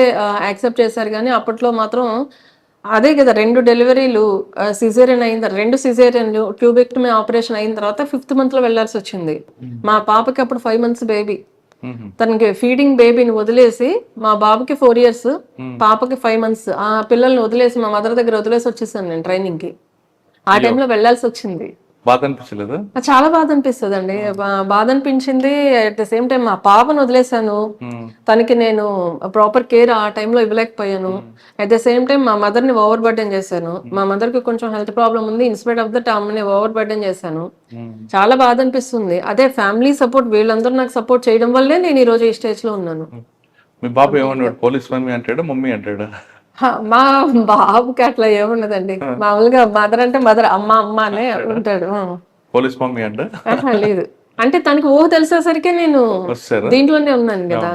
యాక్సెప్ట్ చేశారు కానీ అప్పట్లో మాత్రం అదే కదా 2 డెలివరీలు సిజేరియన్ అయిన 2 సిజేరియన్లు ట్యూబెక్టమీ ఆపరేషన్ అయిన తర్వాత 5th month లో వెళ్లాల్సి వచ్చింది. మా పాపకి అప్పుడు 5 months బేబీ. తనకి ఫీడింగ్ బేబీని వదిలేసి మా బాబుకి 4 years పాపకి 5 months ఆ పిల్లల్ని వదిలేసి మా మదర్ దగ్గర వదిలేసి వచ్చేసాను నేను ట్రైనింగ్ కి. ఆ టైంలో వెళ్లాల్సి వచ్చింది. బాధ అనిపించలేదా? చాలా బాధ అనిపిస్తుంది అండి. బాధ అనిపించింది. అట్ ద సేమ్ టైం మా పాపను వదిలేసాను. తనకి నేను ప్రాపర్ కేర్ ఆ టైంలో ఇవ్వలేకపోయాను. అట్ ద సేమ్ టైం మా మదర్ ని ఓవర్ బర్డెన్ చేశాను. మా మదర్ కి కొంచెం హెల్త్ ప్రాబ్లం ఉంది. ఇన్స్పైట్ ఆఫ్ దట్ ఆమెని ఓవర్ బర్డెన్ చేశాను. చాలా బాధ అనిపిస్తుంది. అదే ఫ్యామిలీ సపోర్ట్ వీళ్ళందరూ నాకు సపోర్ట్ చేయడం వల్లే నేను ఈ రోజు ఈ స్టేజ్ లో ఉన్నాను. మీ బాబు ఏమన్నాడు? పోలీస్ మమ్మీ అంటాడా మమ్మీ అంటాడా? మా బాబుకి అట్లా ఏమున్నదండి. మామూలుగా మదర్ అంటే మదర్, అమ్మ అమ్మ అనే ఉంటాడు. పోలీస్ మమ్మీ అంట లేదు. అంటే తనకి ఊహ తెలిసేసరికి నేను దీంట్లోనే ఉన్నాను కదా.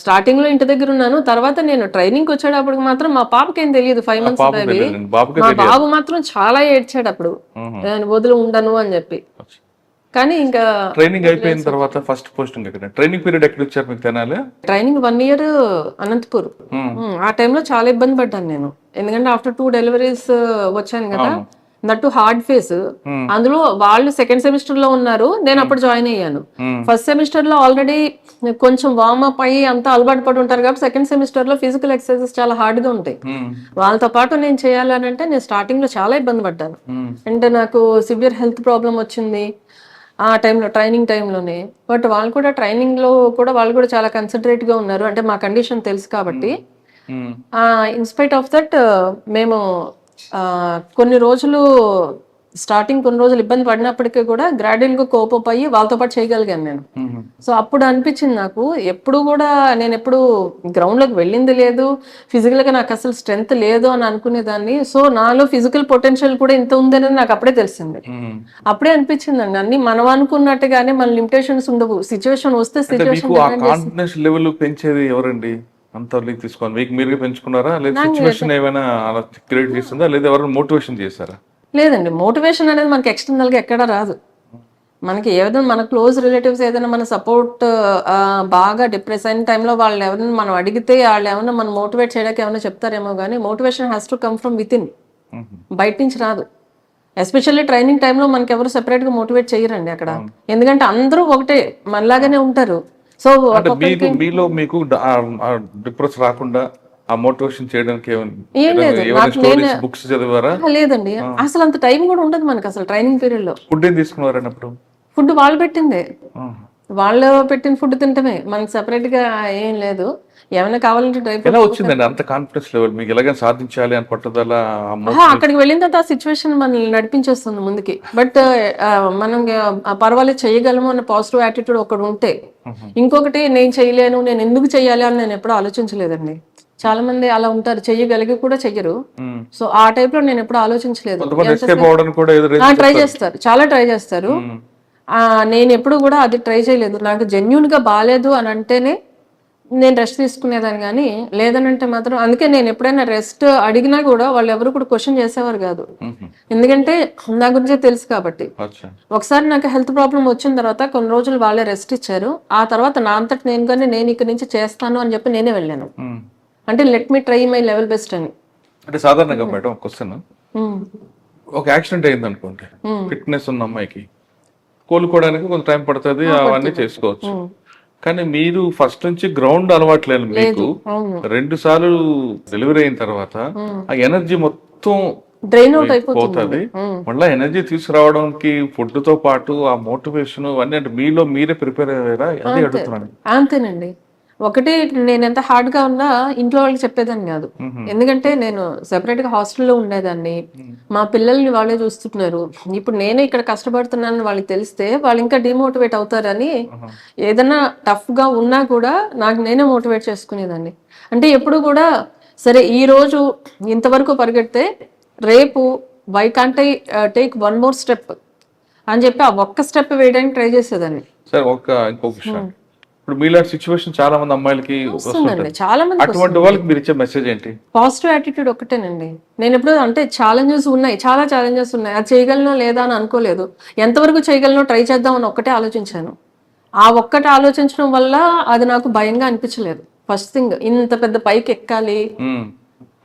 స్టార్టింగ్ లో ఇంటి దగ్గర ఉన్నాను. తర్వాత నేను ట్రైనింగ్ వచ్చేటప్పుడు మాత్రం మా పాపకి ఏం తెలియదు. 5 months బేబీ. మా బాబు మాత్రం చాలా ఏడ్చాడు అప్పుడు, నేను వదిలి ఉండను అని చెప్పి. కానీ ఇంకా ట్రైనింగ్ అయిపోయిన తర్వాత ఫస్ట్ పోస్టింగ్ ఎక్కడ? ట్రైనింగ్ పీరియడ్ ఎక్కడ ఇచ్చారు మీకు తెనాలి? Training 1 year Anantapur. ఆ టైంలో చాలా ఇబ్బంది పడ్డాను నేను. ఎందుకంటే ఆఫ్టర్ 2 deliveries వచ్చాను కదా. That hard face. అందులో వాళ్ళు సెకండ్ సెమిస్టర్ లో ఉన్నారు, నేను అప్పుడు జాయిన్ అయ్యాను. ఫస్ట్ సెమిస్టర్ లో ఆల్రెడీ కొంచెం వార్మప్ అయ్యి అంతా అలవాటు పడి ఉంటారు కాబట్టి సెకండ్ సెమిస్టర్ లో ఫిజికల్ ఎక్సర్సైజెస్ చాలా హార్డ్ గా ఉంటాయి. వాళ్ళతో పాటు నేను చేయాలని అంటే నేను స్టార్టింగ్ లో చాలా ఇబ్బంది పడ్డాను. అంటే నాకు సివియర్ హెల్త్ ప్రాబ్లం వచ్చింది ఆ టైంలో, ట్రైనింగ్ టైంలోనే. బట్ వాళ్ళు కూడా ట్రైనింగ్ లో కూడా వాళ్ళు కూడా చాలా కన్సన్ట్రేట్ గా ఉన్నారు. అంటే మా కండిషన్ తెలుసు కాబట్టి. ఇన్స్పైట్ ఆఫ్ దట్ మేము కొన్ని రోజులు ఇబ్బంది పడినప్పటికీ కూడా గ్రాడ్యువల్ గా కోపప్ అయ్యి వాళ్ళతో పాటు చేయగలిగాను నేను. సో అప్పుడు అనిపించింది నాకు, ఎప్పుడు కూడా నేను ఎప్పుడు గ్రౌండ్ లోకి వెళ్ళింది లేదు, ఫిజికల్ గా నాకు అసలు స్ట్రెంగ్త్ లేదు అని అనుకునేదాన్ని. సో నాలో ఫిజికల్ పొటెన్షియల్ కూడా ఇంత ఉందనేది నాకు అప్పుడే తెలిసింది. అప్పుడే అనిపించిందండి, అన్ని మనం అనుకున్నట్టుగానే మన లిమిటేషన్స్ ఉండవు. సిచ్యువేషన్ వస్తే కాన్ఫిడెన్స్ లెవెల్ పెంచేది ఎవరండి? అంత తీసుకోవాలి మీకు మీరుగా పెంచుకున్నారా, లేదా సిచ్యువేషన్ ఏమైనా అలా క్రియేట్ చేస్తుందా, లేదా ఎవరైనా మోటివేషన్ చేశారా? లేదండి, మోటివేషన్ అనేది మనకి ఎక్స్టర్నల్ గా ఎక్కడా రాదు. మనకి ఏదైనా మన క్లోజ్ రిలేటివ్స్ ఏదైనా మన సపోర్ట్ బాగా డిప్రెస్ అయిన టైంలో వాళ్ళు ఎవరైనా మనం అడిగితే వాళ్ళు ఏమైనా మనం మోటివేట్ చేయడానికి ఏమైనా చెప్తారేమో కానీ motivation has to come from with in, బయట నుంచి రాదు. ఎస్పెషల్లీ ట్రైనింగ్ టైంలో మనకి ఎవరు సెపరేట్ గా మోటివేట్ చేయరండి అక్కడ. ఎందుకంటే అందరూ ఒకటే మనలాగానే ఉంటారు. సో మీలో మీకు డిప్రెస్ రాకుండా ఆ మోటివేషన్ చేయడానికి ఏం లేదు. బుక్స్ చదివారా? లేదండి, అసలు అంత టైం కూడా ఉండదు మనకి అసలు ట్రైనింగ్ పీరియడ్ లో. ఫుడ్ ఏం తీసుకున్నారన్నప్పుడు? ఫుడ్ వాళ్ళు పెట్టిందే, వాళ్ళు పెట్టిన ఫుడ్ తింటమే, మనకి సెపరేట్ గా ఏం లేదు. ఏమైనా కావాలంటే డ్రై ఫ్రూట్స్. ఎలా వచ్చిందండి అంత కాన్ఫిడెన్స్ లెవెల్ మీకు? ఎలాగైనా సాధించాలి అని పట్టుదల? అక్కడికి వెళ్ళిన తర్వాత ఆ సిచ్యువేషన్ మనల్ని నడిపించేస్తుంది ముందుకి. బట్ మనం పర్వాలేదు చేయగలము అన్న పాజిటివ్ యాటిట్యూడ్ ఒకటి ఉంటే. ఇంకొకటి నేను చేయలేను, నేను ఎందుకు చెయ్యాలి అని నేను ఎప్పుడూ ఆలోచించలేదండి. చాలా మంది అలా ఉంటారు, చెయ్యగలిగి కూడా చెయ్యరు. సో ఆ టైప్ లో నేను ఎప్పుడు ఆలోచించలేదు. ట్రై చేస్తారు, చాలా ట్రై చేస్తారు. నేను ఎప్పుడు కూడా అది ట్రై చేయలేదు. నాకు జెన్యున్ గా బాగాలేదు అని అంటేనే నేను రెస్ట్ తీసుకునేదాన్ని, కానీ లేదనంటే మాత్రం. అందుకే నేను ఎప్పుడైనా రెస్ట్ అడిగినా కూడా వాళ్ళు ఎవరు కూడా క్వశ్చన్ చేసేవారు కాదు, ఎందుకంటే నా గురించే తెలుసు కాబట్టి. ఒకసారి నాకు హెల్త్ ప్రాబ్లం వచ్చిన తర్వాత కొన్ని రోజులు వాళ్ళే రెస్ట్ ఇచ్చారు. ఆ తర్వాత నా అంతటి నేను ఇక్కడ నుంచి చేస్తాను అని చెప్పి నేనే వెళ్ళాను. అంటే let me try my level best అని. అంటే సాధారణంగా మేడం క్వశ్చన్, ఒక యాక్సిడెంట్ అయింది అనుకోండి, ఫిట్నెస్ ఉన్న అమ్మాయికి కోలుకోవడానికి కొంత టైం పడుతుంది, అవన్నీ చేసుకోవచ్చు. కానీ మీరు ఫస్ట్ నుంచి గ్రౌండ్ అలవాట్లేదు మీకు, అవును 2 సార్లు డెలివరీ అయిన తర్వాత ఆ ఎనర్జీ మొత్తం డ్రైన్ అవుట్ అయిపోతుంది. పోతుంది. మళ్ళీ ఎనర్జీ తీసుకురావడానికి ఫుడ్ తో పాటు ఆ మోటివేషన్ అన్నీ అంటే మీలో మీరే ప్రిపేర్ అయ్యారా? అదే అడుగుతున్నాను. అంతేనండి. ఒకటి, నేను ఎంత హార్డ్ గా ఉన్నా ఇంట్లో వాళ్ళకి చెప్పేదాన్ని కాదు. ఎందుకంటే నేను సెపరేట్ గా హాస్టల్లో ఉండేదాన్ని, మా పిల్లల్ని వాళ్ళే చూస్తున్నారు. ఇప్పుడు నేనే ఇక్కడ కష్టపడుతున్నానని వాళ్ళకి తెలిస్తే వాళ్ళు ఇంకా డిమోటివేట్ అవుతారని ఏదైనా టఫ్ గా ఉన్నా కూడా నాకు నేనే మోటివేట్ చేసుకునేదాన్ని. అంటే ఎప్పుడు కూడా సరే ఈ రోజు ఇంతవరకు పరిగెడితే రేపు why can't I take 1 more step అని చెప్పి ఆ ఒక్క స్టెప్ వేయడానికి ట్రై చేసేదాన్ని. సరే ఇంకొక విషయం, ఇప్పుడు మీలాంటి సిచ్యువేషన్ చాలా మంది అమ్మాయిలకి వస్తుందండి, చాలా మంది. అటువంటి వాళ్ళకి మీరు ఇచ్చే మెసేజ్ ఏంటి? పాజిటివ్ యాటిట్యూడ్ ఒకటేనండి. నేను ఎప్పుడు అంటే ఛాలెంజెస్ ఉన్నాయి, చాలా ఛాలెంజెస్ ఉన్నాయి, అది చేయగలనో లేదా అని అనుకోలేదు. ఎంతవరకు చేయగలనో ట్రై చేద్దామని ఒక్కటే ఆలోచించాను. ఆ ఒక్కటి ఆలోచించడం వల్ల అది నాకు భయంగా అనిపించలేదు. ఫస్ట్ థింగ్, ఇంత పెద్ద పైకి ఎక్కాలి,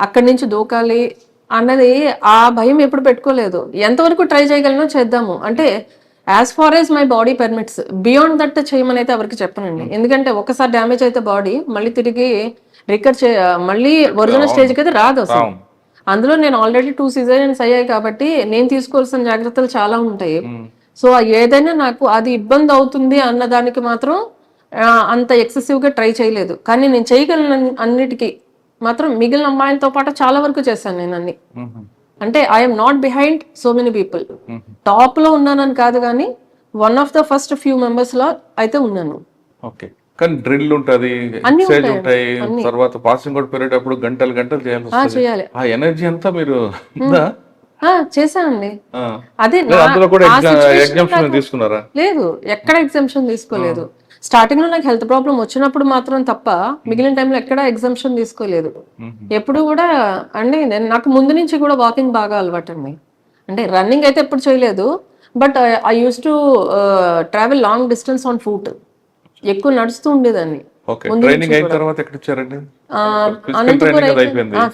అక్కడి నుంచి దూకాలి అన్నది ఆ భయం ఎప్పుడు పెట్టుకోలేదు. ఎంతవరకు ట్రై చేయగలనో చేద్దాము అంటే as far as my body permits, beyond that చేయమని అయితే ఎవరికి చెప్పనండి. ఎందుకంటే ఒకసారి డ్యామేజ్ అయితే బాడీ మళ్ళీ తిరిగి మళ్ళీ ఒరిజినల్ స్టేజ్కి అయితే రాదు అసలు. అందులో నేను ఆల్రెడీ 2 cesareans అయ్యాయి కాబట్టి నేను తీసుకోవాల్సిన జాగ్రత్తలు చాలా ఉంటాయి. సో ఏదైనా నాకు అది ఇబ్బంది అవుతుంది అన్న దానికి మాత్రం అంత ఎక్సెసివ్ గా ట్రై చేయలేదు. కానీ నేను చేయగలను అన్నిటికీ మాత్రం మిగిలిన అమ్మాయిలతో పాటు చాలా వరకు చేశాను నేను అన్ని. అంటే I'm not behind so many people. Top లో ఉన్నానని కాదు కానీ one of the first few members లో అయితే ఉన్నాను. ఓకే, కానీ డ్రిల్ ఉంటది, ఎక్సర్సైజ్ ఉంటాయి, తర్వాత పాసింగ్ అవుట్ పెరిగేటప్పుడు గంటలు గంటలు చేయాలి. ఆ ఎనర్జీ అంతా మీరు చేశానండి. అదే అందులో కూడా ఎగ్జామ్షన్ తీసుకున్నారా? లేదు, ఎక్కడ ఎగ్జామ్షన్ తీసుకోలేదు. స్టార్టింగ్ లో నాకు హెల్త్ ప్రాబ్లం వచ్చినప్పుడు మాత్రం తప్ప మిగిలిన టైంలో ఎక్కడ ఎగ్జామ్షన్ తీసుకోలేదు. ఎప్పుడు కూడా అండి నాకు ముందు నుంచి కూడా వాకింగ్ బాగా అలవాటు అండి. అంటే రన్నింగ్ అయితే ఎప్పుడు చేయలేదు, but I use to travel long distance on foot. ఎక్కువ నడుస్తూ ఉండేదాన్ని.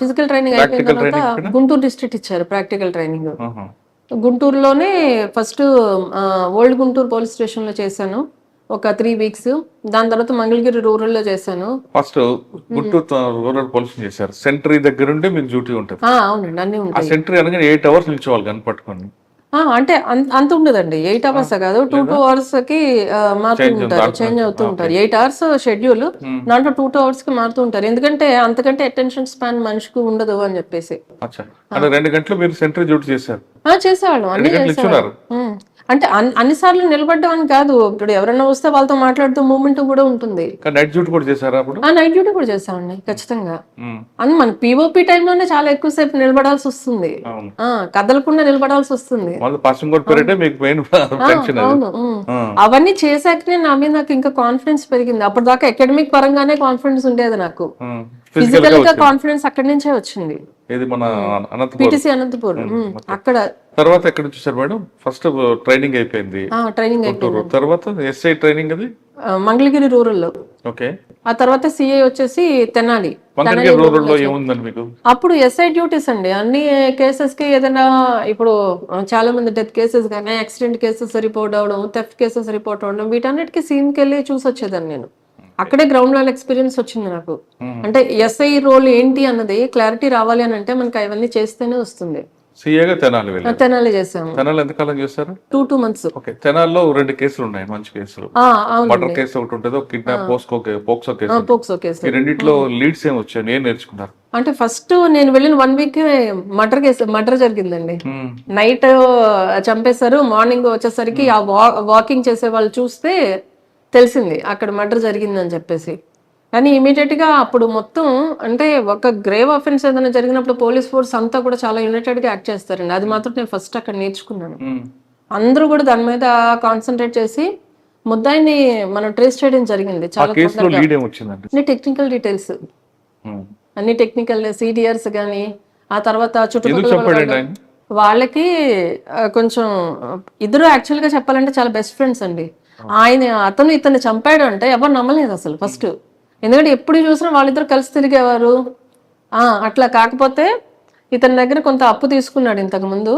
ఫిజికల్ ట్రైనింగ్ అయిపోయిన తర్వాత గుంటూరు డిస్ట్రిక్ట్ ఇచ్చారు ప్రాక్టికల్ ట్రైనింగ్. గుంటూరులోనే first old Guntur police station లో చేశాను ఒక 3 weeks. దాని తర్వాత మంగళగిరి రూరల్ లో చేశాను. ఫస్ట్ గుంటూరు రూరల్ పోలీస్ చేశారు. సెంట్రీ దగ్గర ఉంటే మీకు డ్యూటీ ఉంటుంది. అవునండి, అన్ని ఉంటాయి. సెంట్రీ అనగా 8 hours నిల్చోవాలి గన్ పట్టుకొని. అంటే అంత ఉండదండి, 8 hours కాదు, 2 hours కి మారుతూ ఉంటారు, చేంజ్ అవుతూ ఉంటారు. 8 hours షెడ్యూల్, దాంట్లో 2 hours కి మారుతూ ఉంటారు. ఎందుకంటే అంతకంటే అటెన్షన్ స్పాన్ మనిషికి ఉండదు అని చెప్పేసి. 2 గంటలు మీరు సెంట్రీ డ్యూటీ చేశారు? చేసేవాళ్ళం, అన్ని చేసేవాళ్ళం. అంటే అన్నిసార్లు నిలబడ్డం అని కాదు, ఇప్పుడు ఎవరైనా వస్తే వాళ్ళతో మాట్లాడుతూ మూవ్మెంట్ కూడా ఉంటుంది. నైట్ డ్యూటీ కూడా చేశారా అప్పుడు? నైట్ డ్యూటీ కూడా చేసామండి ఖచ్చితంగా. అని మన పిఓపి టైంలోనే చాలా ఎక్కువసేపు నిలబడాల్సి వస్తుంది, కదలకుండా నిలబడాల్సి వస్తుంది. అవును, అవన్నీ చేశాకనే నా మీద నాకు ఇంకా కాన్ఫిడెన్స్ పెరిగింది. అప్పటిదాకా అకాడమిక్ పరంగానే కాన్ఫిడెన్స్ ఉండేది నాకు, ఫిజికల్ గా కాన్ఫిడెన్స్ అక్కడి నుంచే వచ్చింది. పిటిసి అనంతపూర్. అక్కడ తర్వాత ఎక్కడ చూసారు మేడం? ఫస్ట్ ట్రైనింగ్ అయిపోయింది, ట్రైనింగ్ అయిపోయింది. తర్వాత ఎస్ఐ ట్రైనింగ్ అది మంగళగిరి రూరల్ లో. ఓకే, ఆ తర్వాత సిఐ వచ్చేసి తెనాలి. అప్పుడు ఎస్ఐ డ్యూటీస్ అండి, అన్ని కేసెస్ కి ఏదైనా ఇప్పుడు చాలా మంది డెత్ కేసెస్ కానీ యాక్సిడెంట్ కేసెస్ రిపోర్ట్ అవడం, థెఫ్ట్ కేసెస్ రిపోర్ట్ అవడం, వీటన్నిటికీ సీన్ కి వెళ్ళి చూసి వచ్చేదాన్ని నేను. అక్కడే గ్రౌండ్ లెవెల్ ఎక్స్పీరియన్స్ వచ్చింది నాకు. అంటే ఎస్ఐ రోల్ ఏంటి అన్నది క్లారిటీ రావాలి అని అంటే మనకి అవన్నీ చేస్తేనే వస్తుంది. తెనాలి చేసాము. తెనాలి ఎంతకాలం చేశారు? 2 months. తెనాలిలో 2 కేసులు ఉన్నాయి, మంచి కేసులు. మర్డర్ కేసు ఒకటి ఉంటుంది, కిడ్నాప్ పోక్సో కేసు. ఈ రెండిట్లో లీడ్స్ ఏమి వచ్చాయి, నేను నేర్చుకున్నారు. అంటే ఫస్ట్ నేను వెళ్ళిన 1 week మర్డర్ జరిగిందండి. నైట్ చంపేశారు, మార్నింగ్ వచ్చేసరికి ఆ వాకింగ్ చేసే వాళ్ళు చూస్తే తెలిసింది అక్కడ మర్డర్ జరిగిందని చెప్పేసి. కానీ ఇమీడియట్ గా అప్పుడు మొత్తం అంటే ఒక గ్రేవ్ అఫెన్స్ ఏదైనా జరిగినప్పుడు పోలీస్ ఫోర్స్ అంతా కూడా చాలా యునైటెడ్ గా యాక్ట్ చేస్తారండి. అది మాత్రం నేను ఫస్ట్ అక్కడ నేర్చుకున్నాను. అందరూ కూడా దాని మీద కాన్సన్ట్రేట్ చేసి ముద్దాయిని మనం ట్రేస్ చేయడం జరిగింది. చాలా టెక్నికల్ డీటెయిల్స్, అన్ని టెక్నికల్ సిడిఆర్స్ గానీ, ఆ తర్వాత చుట్టుపక్కల వాళ్ళకి కొంచెం ఇద్దరు యాక్చువల్ గా చెప్పాలంటే చాలా బెస్ట్ ఫ్రెండ్స్ అండి. అతను ఇతన్ని చంపాడు అంటే ఎవరు నమ్మలేదు అసలు ఫస్ట్. ఎందుకంటే ఎప్పుడు చూసినా వాళ్ళిద్దరు కలిసి తిరిగేవారు. అట్లా కాకపోతే ఇతని దగ్గర కొంత అప్పు తీసుకున్నాడు ఇంతకు ముందు.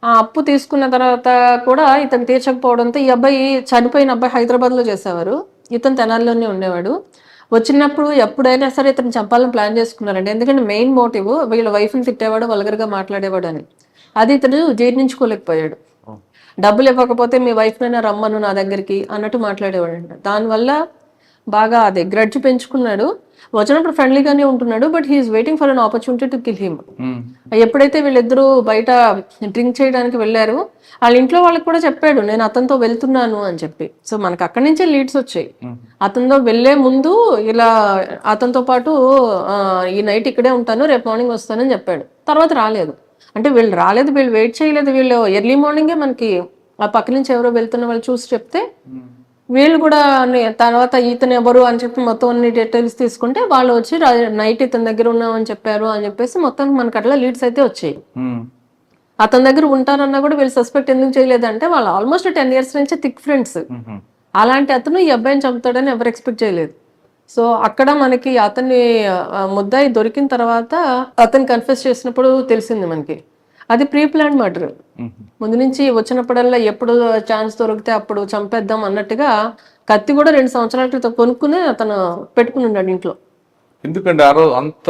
ఆ అప్పు తీసుకున్న తర్వాత కూడా ఇతను తీర్చకపోవడంతో ఈ అబ్బాయి చనిపోయిన అబ్బాయి హైదరాబాద్లో చేసేవారు, ఇతను తెనాలిలోనే ఉండేవాడు. వచ్చినప్పుడు ఎప్పుడైనా సరే ఇతను చంపాలని ప్లాన్ చేసుకున్నారండి. ఎందుకంటే మెయిన్ మోటివ్ వీళ్ళ వైఫ్ని తిట్టేవాడు, వల్గర్గా మాట్లాడేవాడు అని. అది ఇతను జీర్ణించుకోలేకపోయాడు. డబ్బులు ఇవ్వకపోతే మీ వైఫ్నైనా రమ్మను నా దగ్గరికి అన్నట్టు మాట్లాడేవాడంట. దానివల్ల బాగా అదే గ్రడ్జ్ పెంచుకున్నాడు. వచ్చినప్పుడు ఫ్రెండ్లీగానే ఉంటున్నాడు, but he is waiting for an opportunity to kill him. ఎప్పుడైతే వీళ్ళిద్దరూ బయట డ్రింక్ చేయడానికి వెళ్ళారు, వాళ్ళ ఇంట్లో వాళ్ళకి కూడా చెప్పాడు నేను అతనితో వెళ్తున్నాను అని చెప్పి. సో మనకు అక్కడి నుంచే లీడ్స్ వచ్చాయి. అతనితో వెళ్లే ముందు ఇలా అతనితో పాటు ఈ నైట్ ఇక్కడే ఉంటాను, రేపు మార్నింగ్ వస్తానని చెప్పాడు. తర్వాత రాలేదు. అంటే వీళ్ళు రాలేదు, వీళ్ళు వెయిట్ చేయలేదు. వీళ్ళు ఎర్లీ మార్నింగే మనకి ఆ పక్క నుంచి ఎవరో వెళ్తున్న వాళ్ళు చూసి చెప్తే వీళ్ళు కూడా తర్వాత ఇతను ఎవరు అని చెప్పి మొత్తం అన్ని డీటెయిల్స్ తీసుకుంటే వాళ్ళు వచ్చి నైట్ ఇతని దగ్గర ఉన్నామని చెప్పారు అని చెప్పేసి మొత్తం మనకు అట్లా లీడ్స్ అయితే వచ్చాయి. అతని దగ్గర ఉంటారన్నా కూడా వీళ్ళు సస్పెక్ట్ ఎందుకు చేయలేదంటే వాళ్ళు ఆల్మోస్ట్ 10 years నుంచి థిక్ ఫ్రెండ్స్. అలాంటి అతను ఈ అబ్బాయిని చంపుతాడని ఎవరు ఎక్స్పెక్ట్ చేయలేదు. సో అక్కడ మనకి అతన్ని ముద్దాయి దొరికిన తర్వాత అతను కన్ఫెస్ చేసినప్పుడు తెలిసింది మనకి అది ప్రీ ప్లాన్ మర్డర్. ముందు నుంచి వచ్చినప్పుడల్లా ఎప్పుడు ఛాన్స్ దొరికితే అప్పుడు చంపేద్దాం అన్నట్టుగా కత్తి కూడా 2 సంవత్సరాల క్రితం కొనుక్కుని అతను పెట్టుకుని ఉన్నాడు ఇంట్లో. ఎందుకంటే ఆ రోజు అంత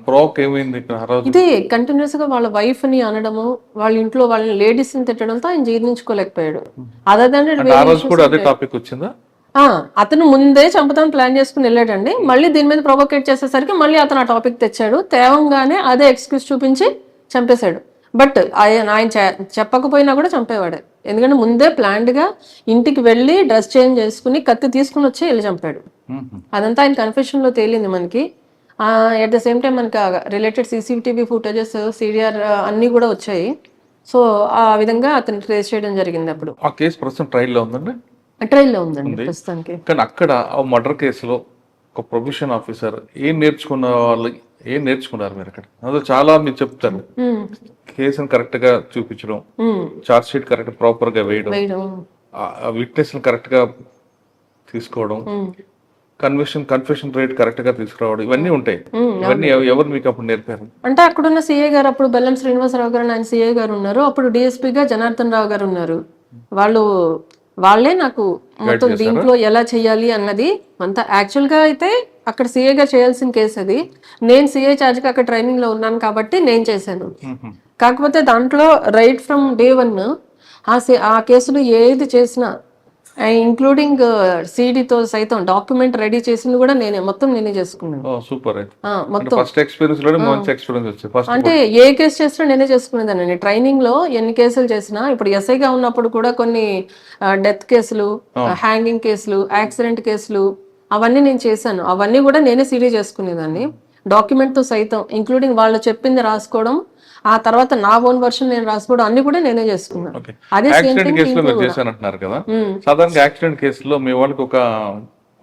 ప్రోక్ ఏమైంది ఆ రోజు? ఇది కంటిన్యూస్ గా వాళ్ళ వైఫ్ ని అనడము, వాళ్ళ ఇంట్లో వాళ్ళని లేడీస్ ని తిట్టడంతో ఆయన జీర్ణించుకోలేకపోయాడు. ఆ రోజు కూడా అదే టాపిక్ వచ్చిందా? అతను ముందే చంపుతాను ప్లాన్ చేసుకుని వెళ్ళాడండి. మళ్ళీ దీని మీద ప్రొవోకేట్ చేసేసరికి మళ్ళీ అతను ఆ టాపిక్ తెచ్చాడు. తేవంగానే అదే ఎక్స్క్యూజ్ చూపించి చంపేశాడు. బట్ ఆయన చెప్పకపోయినా కూడా చంపేవాడే. ఎందుకంటే ముందే ప్లాన్డ్ గా ఇంటికి వెళ్ళి డ్రెస్ చేంజ్ చేసుకుని కత్తి తీసుకుని వచ్చి వెళ్ళి చంపాడు. అదంతా ఆయన కన్ఫెషన్ లో తేలింది మనకి. ఎట్ ద సేమ్ టైం మనకి రిలేటెడ్ CCTV ఫుటేజెస్, CDR అన్ని కూడా వచ్చాయి. సో ఆ విధంగా అతను ట్రేస్ చేయడం జరిగింది. అప్పుడు ఆ కేసు ప్రస్తుతం ట్రయల్లో ఉందండి. ట్రైల్లో ఉందండి ప్రస్తుతానికి. కానీ అక్కడ ఆ మర్డర్ కేసులో ఒక ప్రొఫెషన్ ఆఫీసర్ ఏం నేర్చుకున్నారు మీరు అక్కడ? అందులో చాలా మీరు చెప్తారు, కేసును కరెక్ట్ గా చూపించడం, చార్జ్ షీట్ కరెక్ట్ ప్రాపర్ గా వేయడం, విట్నెస్ కరెక్ట్ గా తీసుకోవడం, కన్ఫెషన్ రేట్ కరెక్ట్ గా తీసుకురావడం, ఇవన్నీ ఉంటాయి. ఇవన్నీ ఎవరు మీకు అప్పుడు నేర్పారు? అంటే అక్కడున్న CA గారు, అప్పుడు బెల్లం శ్రీనివాసరావు గారు ఆయన CA గారు ఉన్నారు. అప్పుడు DSPగా జనార్దన్ రావు గారు ఉన్నారు. వాళ్ళే నాకు మొత్తం దీంట్లో ఎలా చేయాలి అన్నది అంతా. యాక్చువల్ గా అయితే అక్కడ CA గా చేయాల్సిన కేసు అది. నేను CA చార్జ్ కి అక్కడ ట్రైనింగ్ లో ఉన్నాను కాబట్టి నేను చేశాను. కాకపోతే దాంట్లో రైట్ ఫ్రమ్ డే 1 ఆ కేసులో ఏది చేసినా ఇంక్లూడింగ్ CDతో సైతం డాక్యుమెంట్ రెడీ చేసింది కూడా మొత్తం నేనే చేసుకున్నాను. సూపర్. మొత్తం ఫస్ట్ ఎక్స్పీరియన్స్ లోనే మంచి ఎక్స్పీరియన్స్ వచ్చింది. అంటే ఏ కేసు చేసినా నేనే చేసుకునేదాన్ని. ట్రైనింగ్ లో ఎన్ని కేసులు చేసినా, ఇప్పుడు SIగా ఉన్నప్పుడు కూడా కొన్ని డెత్ కేసులు, హ్యాంగింగ్ కేసులు, యాక్సిడెంట్ కేసులు అవన్నీ నేను చేశాను. అవన్నీ కూడా నేనే CD చేసుకునేదాన్ని డాక్యుమెంట్ తో సైతం, ఇంక్లూడింగ్ వాళ్ళు చెప్పింది రాసుకోవడం, ఆ తర్వాత నా ఓన్ వర్షన్ నేను రాసుకోవడం అన్ని కూడా నేనే చేసుకున్నాను. అదే యాక్సిడెంట్ కేసులో మీరు చేశానంటున్నారు కదా, సాధారణంగా యాక్సిడెంట్ కేసులో మీ వాళ్ళకి ఒక